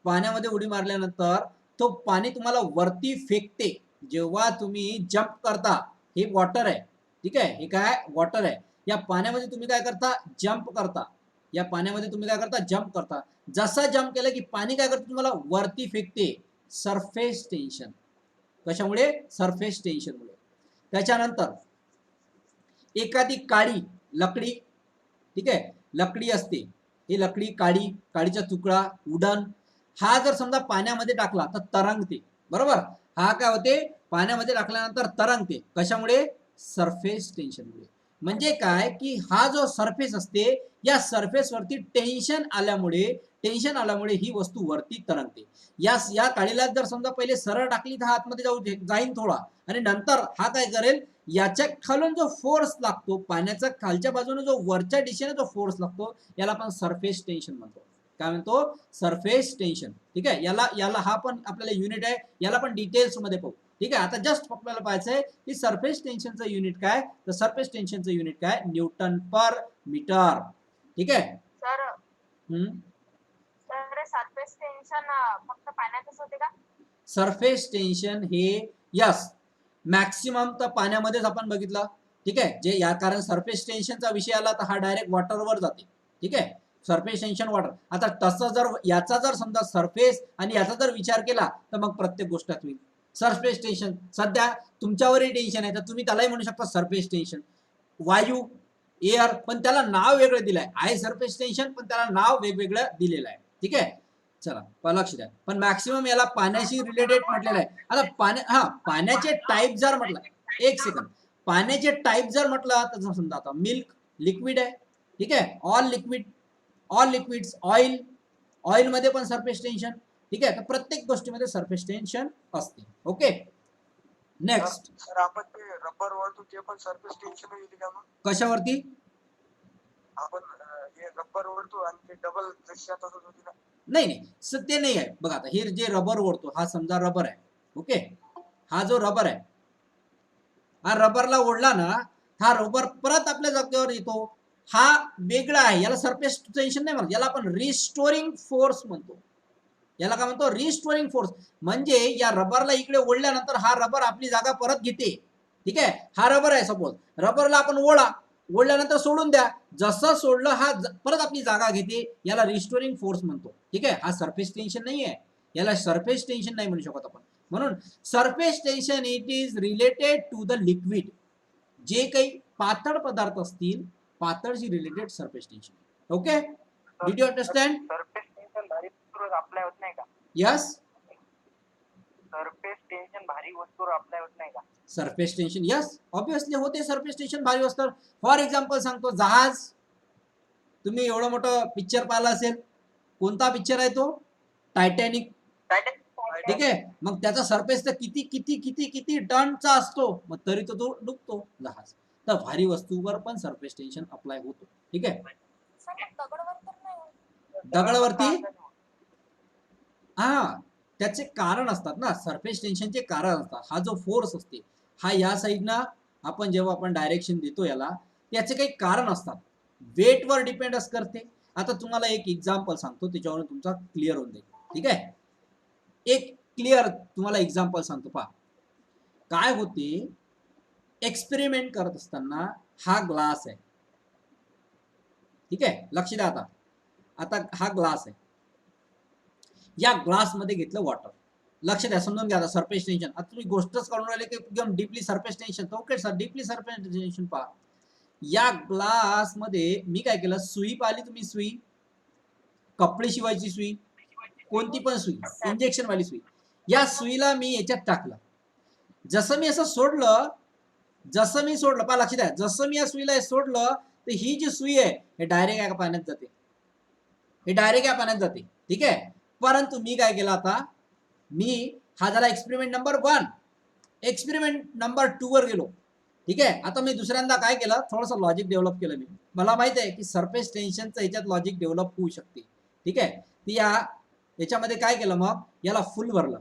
पाण्यामध्ये उडी मारल्यानंतर तो पाणी तुम्हाला वरती फेकते. जेव्हा तुम्ही जंप करता, हे वॉटर आहे. ठीक आहे. हे काय, वॉटर आहे. या पाण्यामध्ये तुम्ही काय करता, जंप करता. या पाण्यामध्ये तुम्ही काय करता, जंप करता. जसा जंप केला की पाणी काय करते, तुम्हाला वरती फेकते. Surface tension. कशामुळे? सरफेस टेन्शनमुळे. त्याच्यानंतर एखादी काडी लकडी, ठीक आहे, लकडी असते, ही लकडी, काडी, काडीचा तुकडा, उडन, हा जर समजा पाण्यामध्ये टाकला तर तरंगते. बरोबर. हा काय होते, पाण्यामध्ये टाकल्यानंतर तरंगते. कशामुळे? सरफेस टेन्शनमुळे. म्हणजे काय, की हा जो सरफेस असते, या सरफेस वरती टेन्शन आल्यामुळे ही वस्तू वरती तरंगते. या काडीला जर समजा पहिले सरळ टाकली तर हा आतमध्ये जाईन थोडा, आणि नंतर हा काय करेल, याच्या खालून जो फोर्स लागतो, पाण्याचा खालच्या बाजूने जो वरच्या दिशेने जो फोर्स लागतो, याला आपण सरफेस टेन्शन म्हणतो. काय म्हणतो? Surface tension. ठीक आहे. याला हा पण आपल्याला युनिट आहे, याला पण डिटेल्स मध्ये पाहू. ठीक आहे. आता जस्ट आपल्याला पाहायचं आहे की सरफेस टेन्शनचं युनिट काय. तर सरफेस टेन्शनचं युनिट काय, न्यूटन पर मीटर. ठीक आहे. सर हम्म. सर सरफेस टेन्शन फक्त पाण्यातच होते का? सरफेस टेन्शन हे यस, मॅक्सिमम तर पाण्यामध्येच आपण बघितलं. ठीक आहे. जे या कारण सरफेस टेन्शनचा विषय आला तर हा डायरेक्ट वॉटरवर जाते. ठीक आहे. Surface tension water. आता तसं जर याचा जर समजा सरफेस आणि याचा जर विचार केला तर मग प्रत्येक गोष्टात होईल. सरफेस टेन्शन सध्या तुमच्यावरही टेन्शन आहे तर तुम्ही त्यालाही म्हणू शकता सरफेस टेन्शन. वायू, एअर, पण त्याला नाव वेगळं दिलंय. आहे सरफेस टेन्शन पण त्याला नाव वेगवेगळं दिलेलं आहे. ठीक आहे. चला लक्ष द्या. पण मॅक्सिमम याला पाण्याशी रिलेटेड म्हटलेलं आहे. आता पाण्याचे टाईप जर म्हटलं, एक सेकंद, पाण्याचे टाईप जर म्हटलं तर समजा आता मिल्क लिक्विड आहे. ठीक आहे. ऑल लिक्विड्स, ऑइल मध्ये पण सरफेस टेन्शन. ठीक आहे. तर प्रत्येक गोष्टीमध्ये सरफेस टेन्शन असते. ओके. नेक्स्ट, सर आपण ते रबर ओढतो ते पण सरफेस टेन्शन येते का मग? कशावरती? आपण हे रबर ओढतो आणि ते डबल रेषा तसंच होती ना? नाही सर, ते नाही आहे. बघा आता हे जे रबर ओढतो, हा समजा रबर आहे. ओके. हा जो रबर आहे, हा रबरला ओढला ना, हा रबर परत आपल्या जागेवर येतो. हा वेगळा आहे, याला सरफेस टेन्शन नाही म्हणत, याला आपण रिस्टोरिंग फोर्स म्हणतो. याला काय म्हणतो? Restoring force. म्हणजे या रबरला इकडे ओढल्यानंतर हा रबर आपली जागा परत घेते. ठीक आहे. हा रबर आहे, सपोज रबरला आपण ओढल्यानंतर सोडून द्या, जसं सोडलं हा परत आपली जागा घेते, याला रिस्टोरिंग फोर्स म्हणतो. ठीक आहे. हा सरफेस टेन्शन नाही आहे, याला सरफेस टेन्शन नाही म्हणू शकत आपण. म्हणून surface tension it is related to the liquid. जे काही पातळ पदार्थ असतील, पातळशी related surface tension. Okay. Did you understand? Surface tension भारी वस्तूवर अप्लाय होत नाही का? यस. सरफेस टेन्शन भारी वस्तूवर अप्लाय होत नाही का? सरफेस टेन्शन यस, ऑब्विसली होते. सरफेस टेन्शन भारी असतं. फॉर एक्झाम्पल सांगतो, जहाज. तुम्ही एवढं मोठं पिक्चर पाहिलं असेल, कोणता पिक्चर आहे तो? टायटॅनिक. ठीक आहे. मग त्याचा सरफेस तर किती किती किती किती टनचा असतो, मग तरी तो डुबतो जहाज. तर भारी वस्तूवर पण सरफेस टेन्शन अप्लाय होतो. ठीक आहे. दगडवर तर नाही होत. दगडावरती हा त्याचे कारण असतात ना, सरफेस टेन्शनचे कारण असतात. हा जो फोर्स असते हा या साईडना आपण जेव्हा आपण डायरेक्शन देतो याला, त्याचे काही कारण असतात. वेटवर डिपेंड करते. आता तुम्हाला एक एक्झाम्पल सांगतो, त्याच्यावरून तुमचा क्लिअर होऊन जाईल. ठीक आहे. एक क्लिअर तुम्हाला एक्झाम्पल सांगतो पहा. काय होते, एक्सपेरिमेंट करत असताना हा ग्लास आहे. ठीक आहे, लक्ष द्या. आता आता हा ग्लास आहे. या ग्लास मध्ये घेतलं वॉटर. लक्ष द्या, समजून घ्या. सरफेस टेन्शन आता तुम्ही गोष्टच करून राहिले की एकदम deeply surface tension. Okay sir, deeply surface tension पहा. या ग्लास मध्ये मी काय केलं, सुई पाहिली तुम्ही, सुई, कपडे शिवायची सुई, कोणती पण सुई, इंजेक्शन वाली सुई. या सुईला मी याच्यात टाकलं. जसं मी असं सोडलं, पहा लक्ष द्या, जसं मी या सुईला सोडलं तर ही जी सुई आहे हे डायरेक्ट या पाण्यात जाते. ठीक आहे. परंतु मी काय केलं, आता मी हा झाला एक्सपेरिमेंट नंबर 1. एक्सपेरिमेंट नंबर 2 वर गेलो. ठीक आहे. आता मी दुसऱ्यांदा काय केलं, थोडंसं लॉजिक डेव्हलप केलं मी. मला माहित आहे की सरफेस टेन्शनचं याच्यात लॉजिक डेव्हलप होऊ शकते. ठीक आहे. ती याच्यामध्ये काय केलं, मग याला फुल भरलं.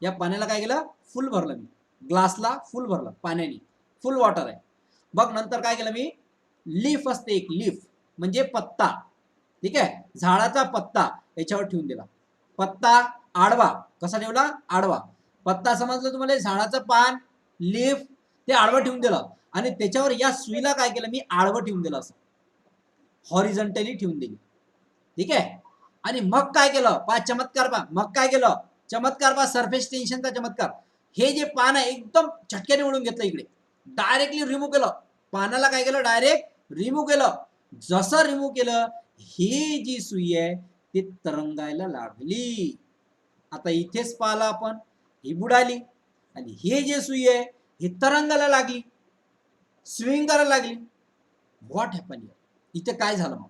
या पाण्याला काय केलं, फुल भरलं. मी ग्लासला फुल भरलं पाण्याने, फुल वॉटर आहे. मग नंतर काय केलं मी, लीफ असते एक, लीफ म्हणजे पत्ता. ठीक आहे, झाडाचा पत्ता याच्यावर ठेवून दिला. पत्ता आडवा, कसा ठेवला, आडवा. पत्ता समजलं तुम्हाला, झाडाचं पान, लीफ ते आडवं ठेवून दिलं. आणि त्याच्यावर या सुईला काय केलं मी, आडवं ठेवून दिलं, असं हॉरिझॉन्टली ठेवून दिली. ठीक आहे. आणि मग काय केलं पहा, चमत्कार पहा. मग काय केलं, चमत्कार पहा, सरफेस टेन्शनचा चमत्कार. हे जे पान आहे एकदम झटक्याने ओढून घेतलं इकडे, डायरेक्टली रिमूव्ह केलं. पानाला काय केलं, डायरेक्ट रिमूव्ह केलं. जसं रिमूव्ह केलं, ही जी सुई आहे ती तरंगायला लागली. आता इथेच पाहिलं आपण, ही बुडाली. आणि हे जे सुई आहे हे तरंगायला लागली, स्विंग करायला लागली. व्हॉट हॅपन, इथे काय झालं मग,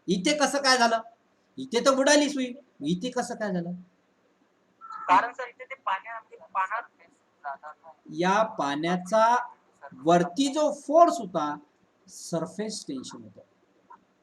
इथे कसं काय झालं, इथे तर बुडाली सुई, इथे कसं काय झालं. कारण सर इथे ते पाण्यात या पाण्याचा वरती जो फोर्स होता, सरफेस टेन्शन होतं.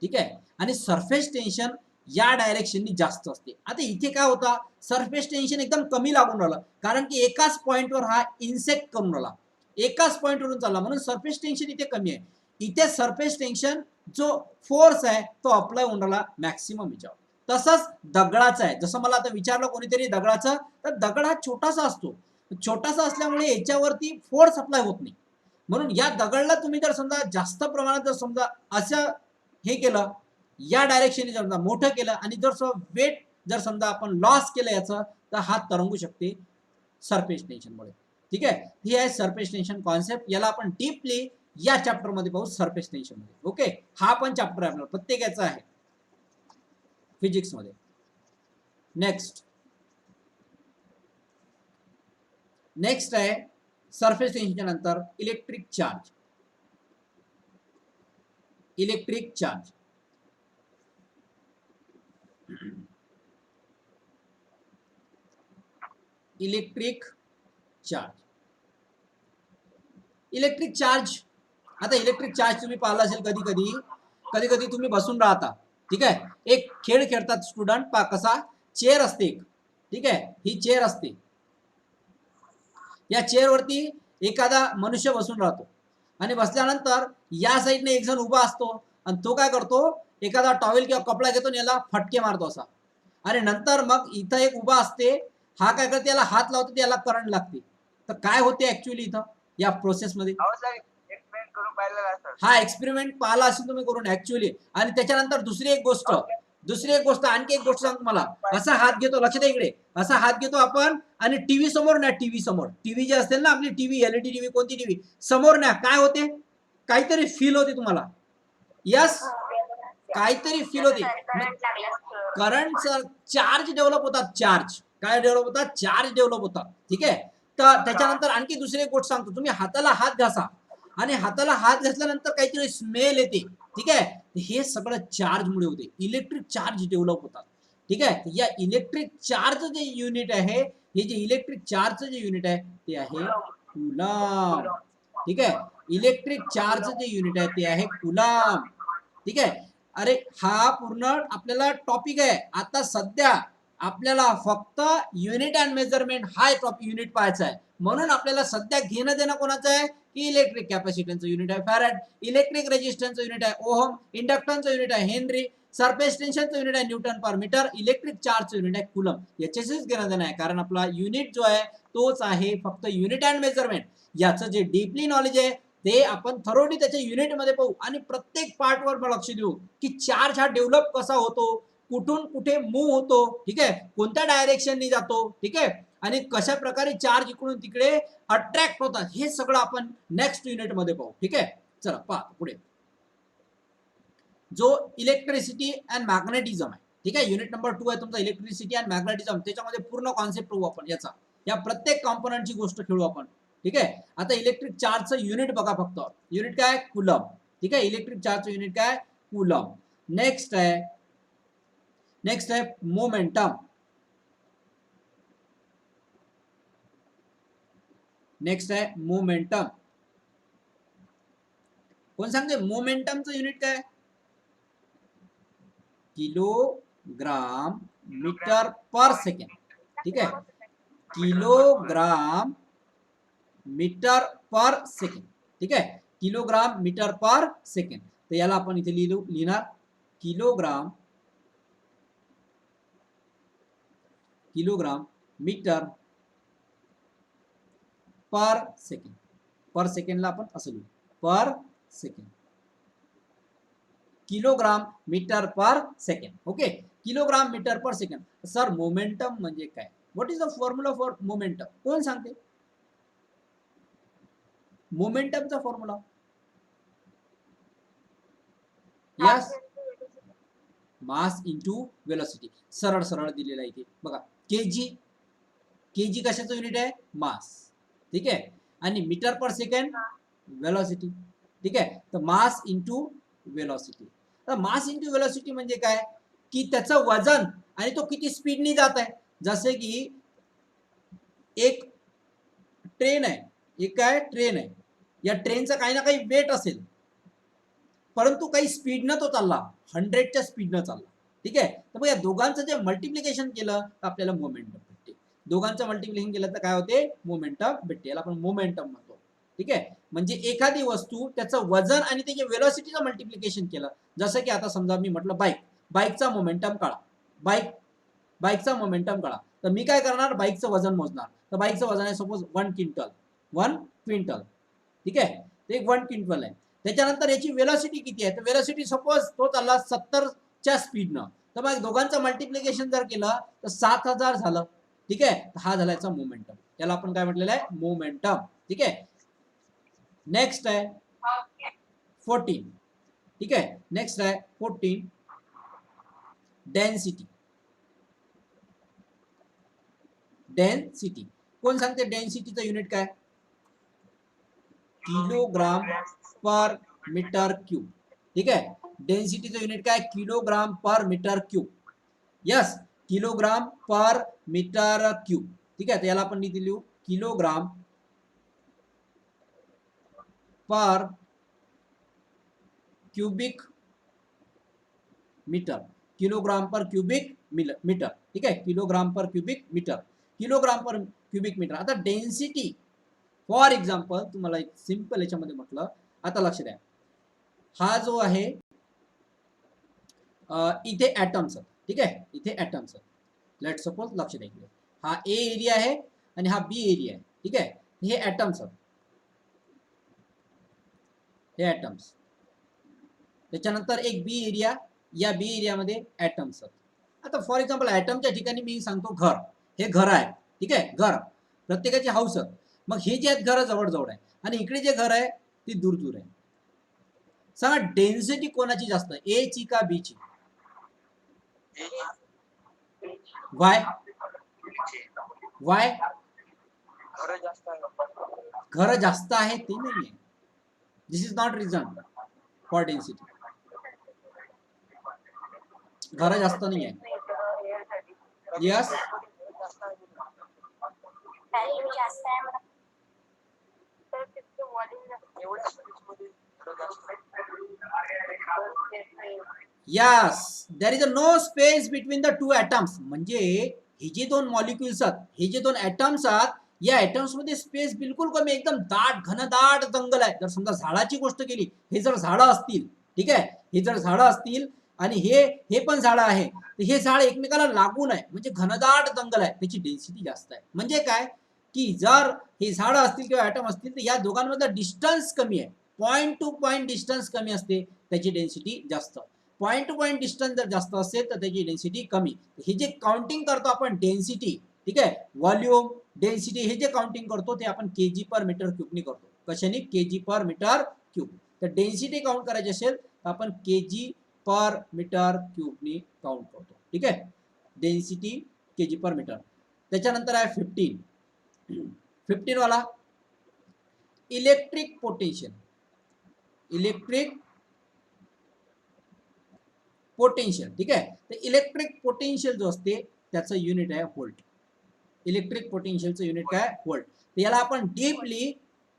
ठीक आहे. आणि सरफेस टेन्शन या डायरेक्शननी जास्त असते. आता इथे काय होता, सरफेस टेन्शन एकदम कमी लागून राहिलं, कारण की एकाच पॉइंटवर हा इन्सेक्ट करून राहिला, एकाच पॉइंटवरून चालला, म्हणून सरफेस टेन्शन इथे कमी आहे. इथे सरफेस टेन्शन जो फोर्स आहे तो अप्लाय होऊन राहिला मॅक्सिमम याच्यावर. तसंच दगडाचं आहे. जसं मला आता विचारलं कोणीतरी दगडाचं, तर दगड हा छोटासा असतो. छोटासा असल्यामुळे याच्यावरती फोर्स अप्लाय होत नाही. म्हणून या दगडला तुम्ही जर समजा जास्त प्रमाणात जर समजा असं हे केलं, या डायरेक्शनने जर समजा मोठं केलं, आणि जर वेट जर समजा आपण लॉस केलं याचं, तर हा तरंगू शकते सरफेस टेन्शनमुळे. ठीक आहे. ही आहे सरफेस टेन्शन कॉन्सेप्ट. याला आपण डीपली या चॅप्टर मध्ये पाहू, सरफेस टेन्शन मध्ये. ओके, हा पण चॅप्टर आहे आपल्याला प्रत्येकाचा आहे फिजिक्स मध्ये. नेक्स्ट आहे सरफेस टेन्शनच्या नंतर electric charge. Electric charge electric charge electric charge. आता इलेक्ट्रिक चार्ज तुम्ही पाहिला असेल कधी कधी तुम्ही बसून राहता. ठीक आहे. एक खेळ खेळतात स्टुडंट, पा कसा, चेअर असते एक. ठीक आहे, ही चेअर असते. या चेअरवरती एखादा मनुष्य बसून राहतो, आणि बसल्यानंतर या साईडने एक जण उभा असतो, आणि तो काय करतो, एखादा टॉवेल किंवा कपडा घेतो आणि याला फटके मारतो असा. आणि नंतर मग इथं एक उभा असते, हा काय करते, याला हात लावतो, याला करंट लागते. तर काय होते ऍक्च्युअली इथं या प्रोसेसमध्ये, हा एक्सपेरिमेंट पाहिला असेल तुम्ही करून ऍक्च्युअली. आणि त्याच्यानंतर दुसरी एक गोष्ट, आणखी एक गोष्ट सांगतो मला. असा हात घेतो, लक्ष द्या इकडे, असा हात घेतो आपण, आणि टीव्ही समोर न्या, टीव्ही समोर, टीव्ही जे असेल ना आपली टीव्ही, एलईडी टीव्ही, कोणती टीव्ही, समोर न्या. काय होते, काहीतरी फील होते तुम्हाला. यस, काहीतरी फील होते, करंट चार्ज डेव्हलप होतात. चार्ज काय डेव्हलप होतात, चार्ज डेव्हलप होतात. ठीक आहे. तर त्याच्यानंतर आणखी दुसरी एक गोष्ट सांगतो. तुम्ही हाताला हात घासा, आणि हाताला हात घासल्यानंतर काहीतरी स्मेल येते. ठीक आहे, हे सगळं चार्ज मुळे होते. इलेक्ट्रिक चार्ज डेव्हलप होतात. ठीक आहे. या इलेक्ट्रिक चार्ज जे युनिट आहे, हे जे इलेक्ट्रिक चार्ज जे युनिट आहे ते आहे कुलम. ठीक आहे. इलेक्ट्रिक चार्ज जे युनिट आहे ते आहे कुलम. ठीक आहे. अरे हा पूर्ण आपल्याला टॉपिक आहे. आता सध्या आपल्याला फक्त युनिट अँड मेजरमेंट हा टॉपिक युनिट पाहायचा आहे. म्हणून आपल्याला सध्या घेणं देणं कोणाचं आहे की इलेक्ट्रिक कॅपॅसिटन्सचं युनिट आहे फॅरेड, इलेक्ट्रिक रेजिस्टन्सचं युनिट आहे ओहम, इंडक्टन्सचं युनिट आहे हेनरी, सरफेस टेन्शनचं युनिट आहे newton per metre, electric चार्जचं unit आहे कुलम. याच्याशीच घेणं देणं आहे, कारण आपला युनिट जो आहे तोच आहे फक्त युनिट अँड मेजरमेंट. याचं जे डीपली नॉलेज आहे ते आपण थरोली त्याच्या युनिटमध्ये पाहू आणि प्रत्येक पार्टवर लक्ष देऊ की चार्ज हा डेव्हलप कसा होतो, कुठून कुठे मूव्ह होतो, ठीक आहे, कोणत्या डायरेक्शननी जातो, ठीक आहे, आणि कशा प्रकारे चार्ज इकडून तिकडे अट्रॅक्ट होतात, हे सगळं आपण नेक्स्ट युनिटमध्ये पाहू. ठीक आहे. चला पहा पुढे. जो इलेक्ट्रिसिटी अँड मॅग्नेटिझम आहे, ठीक आहे, युनिट नंबर 2 आहे तुमचा इलेक्ट्रिसिटी अँड मॅग्नेटिझम. त्याच्यामध्ये पूर्ण कॉन्सेप्ट पाहू आपण याचा, या प्रत्येक कॉम्पोनंटची गोष्ट खेळू आपण. ठीक आहे. आता इलेक्ट्रिक चार्जचं युनिट बघा फक्त. युनिट काय? कुलम. ठीक आहे. इलेक्ट्रिक चार्जचं युनिट काय? कुलम. नेक्स्ट आहे मोमेंटम. नेक्स्ट आहे मोमेंटम. कोण सांगते मोमेंटमचं युनिट काय? Kilogram metre per second. ठीक आहे. Kilogram metre per second. ठीक आहे. Kilogram metre per second. तर याला आपण इथे लिहिणार किलोग्राम मीटर पर सेकंड. पर सेकंडला आपण असं लिहू, पर second. Kilogram metre per second. Okay. Kilogram metre per second. Sir momentum म्हणजे काय? What is the formula for momentum? कोण सांगते मोमेंटमचा formula? Yes, mass into velocity. सरळ सरळ दिलेला आहे इथे बघा. केजी कशाचं युनिट आहे? मास. ठीक आहे. आणि मीटर पर सेकंड वेलोसिटी. ठीक आहे. तर मास इंटू वेलोसिटी. तर मास इंटू वेलोसिटी म्हणजे काय की त्याचं वजन आणि तो किती स्पीडनी जात आहे. जसे की एक ट्रेन आहे, एक काय ट्रेन आहे, या ट्रेनचा काही ना काही वेट असेल, परंतु काही स्पीडनं तो चालला, 100च्या स्पीडनं चालला. ठीक आहे. तर मग या दोघांचं जे मल्टिप्लिकेशन केलं तर आपल्याला मोमेंटम भेटते. दोघांचं मल्टिप्लिकेशन केलं तर काय होते? मोमेंटम भेटते. याला आपण मोमेंटम म्हणतो. ठीक आहे. म्हणजे एखादी वस्तू त्याचं वजन आणि त्याच्या वेलोसिटीचं मल्टिप्लिकेशन केलं. जसं की आता समजा मी म्हटलं बाईकचा मोमेंटम काढा, बाईकचा मोमेंटम काढा. तर मी काय करणार? बाईकचं वजन मोजणार. तर बाईकचं वजन आहे सपोज 1 क्विंटल. ठीक आहे. ते 1 क्विंटल आहे. त्याच्यानंतर याची वेलोसिटी किती आहे? तर वेलोसिटी सपोज तो चालला 70च्या स्पीडनं. तर मग दोघांचं मल्टिप्लिकेशन जर केलं तर 7000 झालं. ठीक आहे. हा झाला याचा मोमेंटम. याला आपण काय म्हटलेलं आहे? मोमेंटम. ठीक आहे. नेक्स्ट आहे 14. ठीक आहे. नेक्स्ट आहे 14 डेन्सिटी. कोण सांगते डेन्सिटीचं युनिट काय? किलोग्राम पर मीटर क्यूब. ठीक आहे. डेन्सिटीचं युनिट काय? किलोग्राम पर मीटर क्यूब. यस, किलोग्राम पर मीटर क्यूब. ठीक आहे. तर याला आपण लिहू किलोग्राम पर क्यूबिक मीटर. किलोग्राम पर क्यूबिक मीटर. ठीक आहे. किलोग्राम पर क्यूबिक मीटर. आता डेन्सिटी फॉर एक्झाम्पल तुम्हाला एक सिंपल याच्यामध्ये म्हटलं, आता लक्ष द्या. हा जो आहे इथे ॲटम्स. ठीक आहे. इथे ॲटम्स. लेट सपोज लक्ष द्या इकडे. हा ए एरिया आहे आणि हा बी एरिया आहे. ठीक आहे. हे ॲटम्स. हे ॲटम्स. त्याच्यानंतर एक बी एरिया, या बी एरियामध्ये ॲटम्स. आता फॉर एक्झाम्पल ॲटमच्या ठिकाणी मी सांगतो घर. हे घर आहे. ठीक आहे. घर प्रत्येकाची हाऊस. मग हे जे आहेत घर जवळ आहे आणि इकडे जे घर आहे ते दूर आहे. सांगा डेन्सिटी कोणाची जास्त आहे, ए ची का बी ची? वाय घर जास्त आहे ते नाहीये. This is not reason for density. घर जास्त नाही आहे. Yes. जास्त आहे. व्हॅल्यू जास्त आहे म्हणा. तर तिथे व्हॉल्यूम जास्त. एवढ्या स्पेस मध्ये जास्त आहे. Yes, there is a no space between the two atoms. म्हणजे हे जे दोन मॉलिक्युल्स आहेत, हे जे दोन ॲटम्स आहेत, या ॲटम्स मध्ये स्पेस बिलकुल कमी, एकदम दाट घनदाट जंगल आहे. जर समजा झाडाची गोष्ट केली, हे जर झाडं असतील, ठीक आहे, हे जर झाडं असतील आणि हे पण झाडं आहे, तर हे झाड एकमेकाला लागून आहे, म्हणजे घनदाट जंगल आहे, त्याची डेन्सिटी जास्त आहे. म्हणजे काय की जर हे झाडं असतील किंवा ॲटम असतील तर या दोघांमधलं डिस्टन्स कमी आहे, पॉईंट टू पॉईंट डिस्टन्स कमी असते, त्याची डेन्सिटी जास्त. पॉईंट टू पॉईंट डिस्टन्स जर जास्त असेल तर त्याची डेन्सिटी कमी. हे जे काउंटिंग करतो आपण डेन्सिटी, ठीक आहे, व्हॉल्यूम, डेन्सिटी, हे जे काउंटिंग करतो ते आपण केजी पर मीटर क्यूबनी करतो. कशाने? KG per metre cube. तर डेन्सिटी काउंट करायची असेल तर आपण केजी पर मीटर क्यूबनी काउंट करतो. ठीक आहे, डेन्सिटी केजी पर मीटर. त्याच्यानंतर आहे 15 वाला इलेक्ट्रिक पोटेन्शियल. इलेक्ट्रिक पोटेन्शियल, ठीक आहे. तर इलेक्ट्रिक पोटेन्शियल जो असते त्याचं युनिट आहे व्होल्ट. इलेक्ट्रिक पोटेन्शियलचं युनिट काय? व्होल्ट. तर याला आपण डीपली,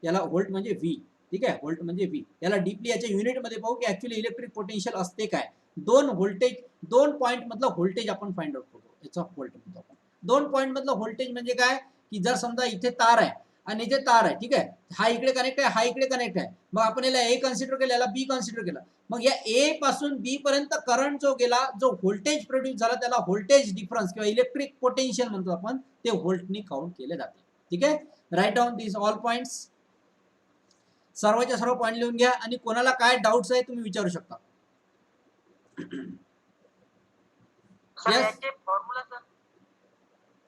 याला व्होल्ट म्हणजे व्ही, ठीक आहे, व्होल्ट म्हणजे व्ही, याला डीपली याच्या युनिट मध्ये पाहू की ऍक्च्युअली इलेक्ट्रिक पोटेन्शियल असते काय. दोन व्होल्टेज, दोन पॉईंट मधलं व्होल्टेज आपण फाइंड आउट करतो, याचा व्होल्ट म्हणतो आपण. दोन पॉईंट मधलं व्होल्टेज म्हणजे काय की जर समजा इथे तार आहे आणि इथे तार आहे, ठीक आहे, हा इकडे कनेक्ट आहे, हा इकडे कनेक्ट आहे, मग आपण याला ए कन्सिडर केलं, याला बी कन्सिडर केलं, मग या ए पासून बी पर्यंत करंट जो गेला, जो व्होल्टेज प्रोड्यूस झाला, त्याला व्होल्टेज डिफरन्स किंवा इलेक्ट्रिक पोटेन्शियल म्हणतो आपण, ते व्होल्टनी काउंट केले जाते. ठीक आहे, राईट डाऊन दिस ऑल पॉइंट्स. सर्वच्या सर्व पॉईंट लिहून घ्या आणि कोणाला काय डाऊट्स आहे तुम्ही विचारू शकता.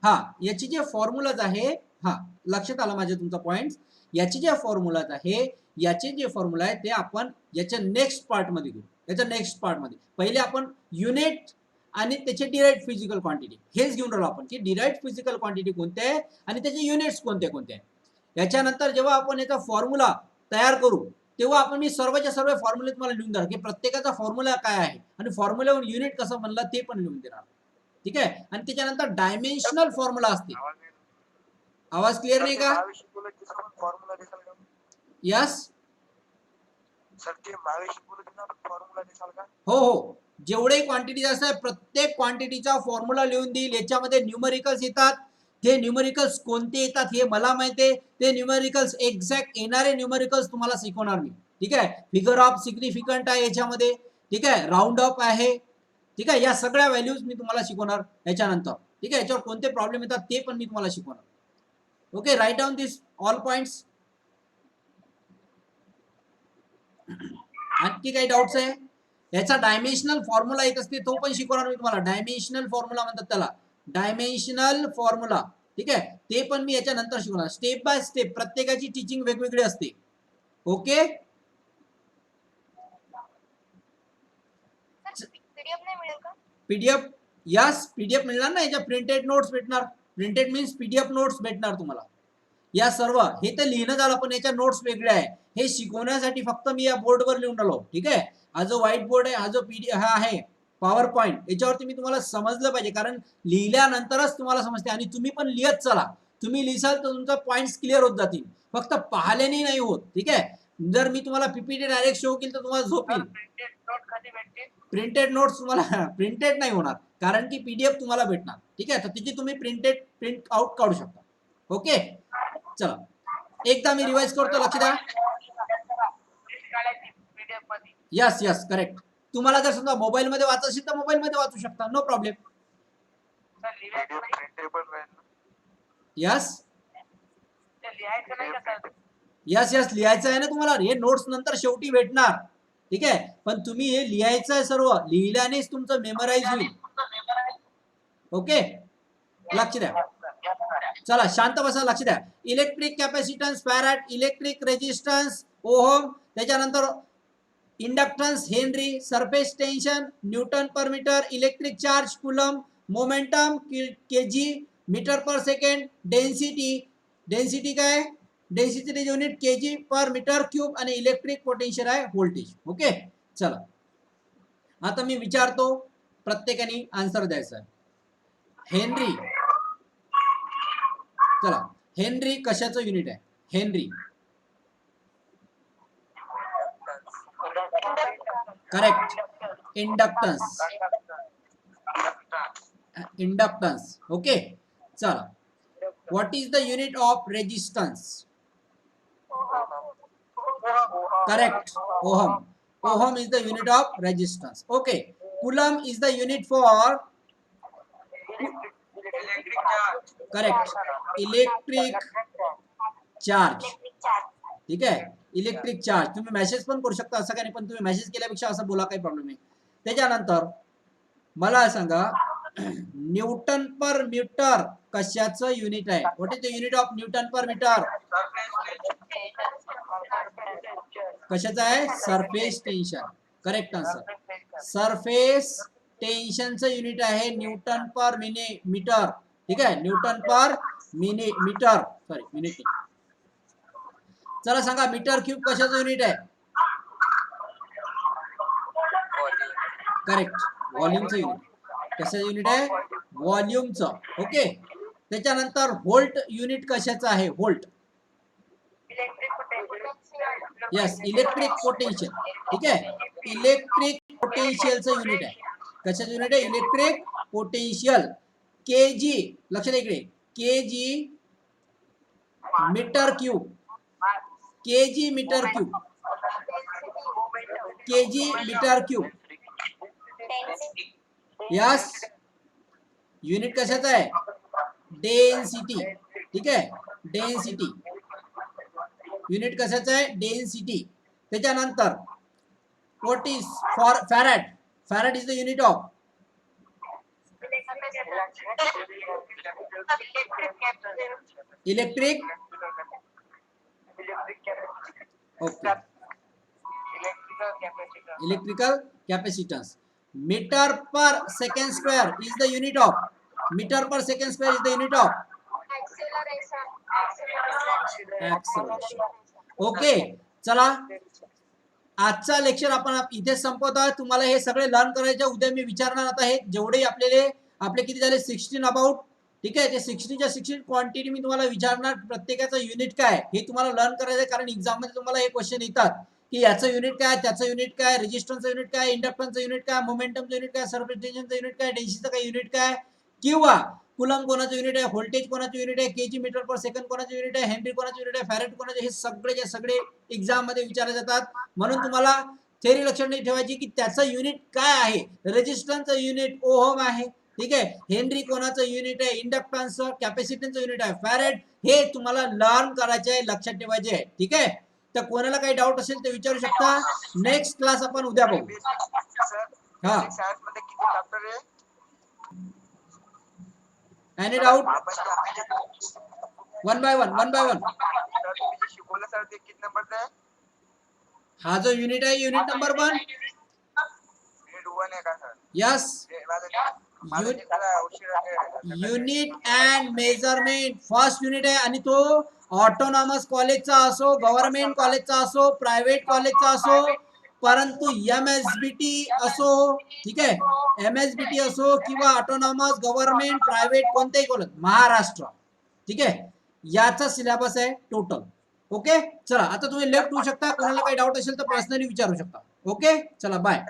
हा, याची जे फॉर्म्युलाज आहे, हा लक्षात आला माझे तुमचा पॉइंट. याची जे फॉर्म्युलाज आहे, याचे जे फॉर्म्युला आहे ते आपण याच्या नेक्स्ट पार्ट मध्ये घेऊ. याच्या नेक्स्ट पार्ट मध्ये पहिले आपण युनिट आणि त्याचे डिराइव्ड फिजिकल क्वांटिटी हेच घेऊन राहिलो आपण, की डिराइव्ड फिजिकल क्वांटिटी कोणते आहे आणि त्याचे युनिट्स कोणते कोणते आहे. याच्यानंतर जेव्हा आपण याचा फॉर्म्युला तयार करू तेव्हा आपण मी सर्वच्या सर्व फॉर्म्युले तुम्हाला लिहून देणार, की प्रत्येकाचा फॉर्म्युला काय आहे आणि फॉर्म्युल्यावर युनिट कसं बनलं ते पण लिहून देणार. ठीक आहे, आणि त्याच्यानंतर डायमेन्शनल फॉर्म्युला असते. आवाज क्लिअर नाही का? यस सर, ते मावेशी फॉर्म्युला दिसाल का? हो हो, जेवढे क्वांटिटी असं आहे प्रत्येक क्वांटिटीचा फॉर्म्युला लिहून देईल. याच्यामध्ये न्यूमरिकल्स येतात, ते न्यूमरिकल्स कोणते येतात हे मला माहिती आहे. ते न्यूमरिकल्स एक्झॅक्ट येणारे न्यूमरिकल्स तुम्हाला शिकवणार मी. ठीक आहे, फिगर ऑफ सिग्निफिकंट आहे याच्यामध्ये, ठीक आहे, राऊंड ऑफ आहे, ठीक आहे, या सगळ्या व्हॅल्यूज मी तुम्हाला शिकवणार याच्यानंतर. ठीक आहे, याच्यावर कोणते प्रॉब्लेम येतात ते पण मी तुम्हाला शिकवणार. ओके, राईट डाऊन दिस ऑल पॉइंट्स. आणखी काही डाऊट्स आहे? याचा डायमेन्शनल फॉर्म्युला येत असते तो पण शिकवणार मी तुम्हाला. डायमेन्शनल फॉर्म्युला म्हणतात त्याला, डायमेन्शनल फॉर्म्युला. ठीक आहे, ते पण मी याच्या नंतर शिकवणार. स्टेप बाय स्टेप प्रत्येकाची टीचिंग वेगवेगळी असते. ओके, पीडीएफ नाही मिळेल का? पीडीएफ, यस पीडीएफ मिळणार ना, याच्या प्रिंटेड नोट्स भेटणार. प्रिंटेड मीन्स पीडीएफ नोट्स भेटणार तुम्हाला. या सर्व हे तर लिहिणं झालं पण याच्या नोट्स वेगळ्या आहे. हे शिकवण्यासाठी फक्त मी या बोर्डवर लिहून आलो. ठीक आहे, हा जो व्हाईट बोर्ड आहे, हा जो हा आहे पॉवर पॉईंट, याच्यावरती मी तुम्हाला समजलं पाहिजे, कारण लिहिल्यानंतरच तुम्हाला समजते. आणि तुम्ही पण लिहत चला, तुम्ही लिहिसाल तर तुमचा पॉइंट्स क्लिअर होत जातील, फक्त पाहिल्याने नाही होत. ठीक आहे, जर मी तुम्हाला पीपीटी डायरेक्ट शो केली तर तुम्हाला झोप येईल. प्रिंटेड नोट्स तुम्हाला प्रिंटेड नाही होणार, कारण की पीडीएफ तुम्हाला भेटणार. ठीक आहे, तर तिची तुम्ही प्रिंट आउट काढू शकता. ओके, चला एकदा मी रिवाइज करतो, लक्ष द्या. Yes yes correct. तुम्हाला जर समजा मोबाईल मध्ये वाचत असेल तर मोबाईल मध्ये वाचू शकता, no problem. Yes yes yes लिहायचं आहे ना तुम्हाला, हे नोट्स नंतर शेवटी भेटणार. ठीक आहे, पण तुम्ही हे लिहायचं आहे, सर्व लिहिल्यानेच तुमचं मेमराईज होईल. ओके, लक्ष द्या. चला शांत बसा, लक्ष द्या. Electric capacitance farad, electric resistance ohm, त्याच्यानंतर inductance henry, surface tension newton per metre, electric charge coulomb, momentum KG metre per second, density, density काय, density unit KG per metre cube, आणि इलेक्ट्रिक पोटेन्शियल आहे voltage. Okay, चला आता मी विचारतो, प्रत्येकाने answer द्यायचा आहे. हेनरी. चला, हेनरी कशाचं युनिट आहे? Henry. Correct. Inductance. Inductance. Okay. चला, what is the unit of resistance? Correct. Ohm. Ohm is the unit of resistance. Okay. Coulomb is the unit for. Electric charge. Correct. Electric charge. Electric charge. ठीक आहे. Electric charge. तुम्ही message पण करू शकता, असं काही नाही, पण तुम्ही मेसेज केल्यापेक्षा असं बोला, काही प्रॉब्लेम नाही. त्याच्यानंतर मला सांगा, न्यूटन पर मीटर कशाचं युनिट आहे? What is the unit of newton per metre? कशाचं आहे? Surface tension. Correct answer. Surface टेन्शनचं युनिट आहे न्यूटन पर मीटर. ठीक आहे, newton per metre. Sorry, minute. चला सांगा, मीटर क्यूब कशाचं युनिट आहे? करेक्ट. व्हॉल्यूमचं युनिट. कशाचं युनिट आहे? व्हॉल्यूमचं. ओके. त्याच्यानंतर व्होल्ट युनिट कशाचं आहे? व्होल्ट. Yes, electric potential. ठीक आहे, इलेक्ट्रिक पोटेन्शियलचं युनिट आहे. कशाचं युनिट आहे? Electric potential. केजी. लक्षात इकडे, kg metre cube. Kg metre cube. Kg metre cube. Yes, unit कशाचं आहे? डेन्सिटी. ठीक आहे, डेन्सिटी. युनिट कशाचं आहे? डेन्सिटी. त्याच्यानंतर what is for farad? Farad is the unit of. Electric. Okay. Electrical capacitance. Metre per second square is the unit of. Metre per second square is the unit of. Acceleration. Okay. चला, आजचा lecture आपण इथे संपवत आहोत. तुम्हाला हे सगळे learn करायचे. उद्या मी विचारणार आता हे जेवढे आपले किती झाले? 16 अबाउट. ठीक आहे, ते 16च्या 16 क्वांटिटी मी तुम्हाला विचारणार. प्रत्येकाचं युनिट काय हे तुम्हाला लर्न करायचं आहे, कारण एक्झाम मध्ये तुम्हाला हे क्वेश्चन येतात की याचं युनिट काय, त्याचं युनिट काय, रेजिस्टन्सचं युनिट काय, इंडक्टन्सचं युनिट काय, मोमेंटमचं युनिट काय, सरफेस टेन्शनचं युनिट काय, डेन्सिटीचं काय युनिट काय, किंवा कुलम कोणाचं युनिट आहे, व्होल्टेज कोणाचं युनिट आहे, केजी मीटर पर सेकंड कोणाचं युनिट आहे, हेनरी कोणाचं युनिट आहे, फॅरेड कोणाचं, हे सगळे सगळे एक्झाम मध्ये विचारले जातात. म्हणून तुम्हाला थेरी लक्षात नाही ठेवायची की त्याचं युनिट काय आहे. रेजिस्टन्सचं युनिट ओहम आहे. ठीक आहे, हेनरी कोणाचं युनिट आहे, इंडक्टन्सचं, कॅपॅसिटन्सचं युनिट आहे फॅरेड. हे तुम्हाला लर्न करायचे आहे, लक्षात ठेवायचे आहे. ठीक आहे, तर कोणाला काही डाऊट असेल ते विचारू शकता. नेक्स्ट क्लास आपण उद्या बघू. हा, सायन्समध्ये किती चॅप्टर आहे? Any doubt? One by one. Sir तुम्ही जे शिकवलं सर ते किती नंबरचं आहे? हा जो युनिट आहे, युनिट नंबर 1. युनिट 1 आहे का सर? यस. माझं जे जरा उशीर आहे. Unit and measurement first unit आहे, आणि तो ऑटोनॉमस कॉलेजचा असो, गव्हर्नमेंट कॉलेजचा असो, प्रायव्हेट कॉलेजचा असो, परंतु MSBT असो, ठीक आहे, MSBT असो किंवा ऑटोनॉमस, गव्हर्नमेंट, प्रायव्हेट, कोणतेही कॉलेज, महाराष्ट्र. ठीक आहे, याचा सिलेबस आहे टोटल. ओके. चला, आता तुम्ही लेफ्ट होऊ शकता. कोणाला काही डाऊट असेल तर पर्सनली विचारू शकता. ओके, चला, बाय.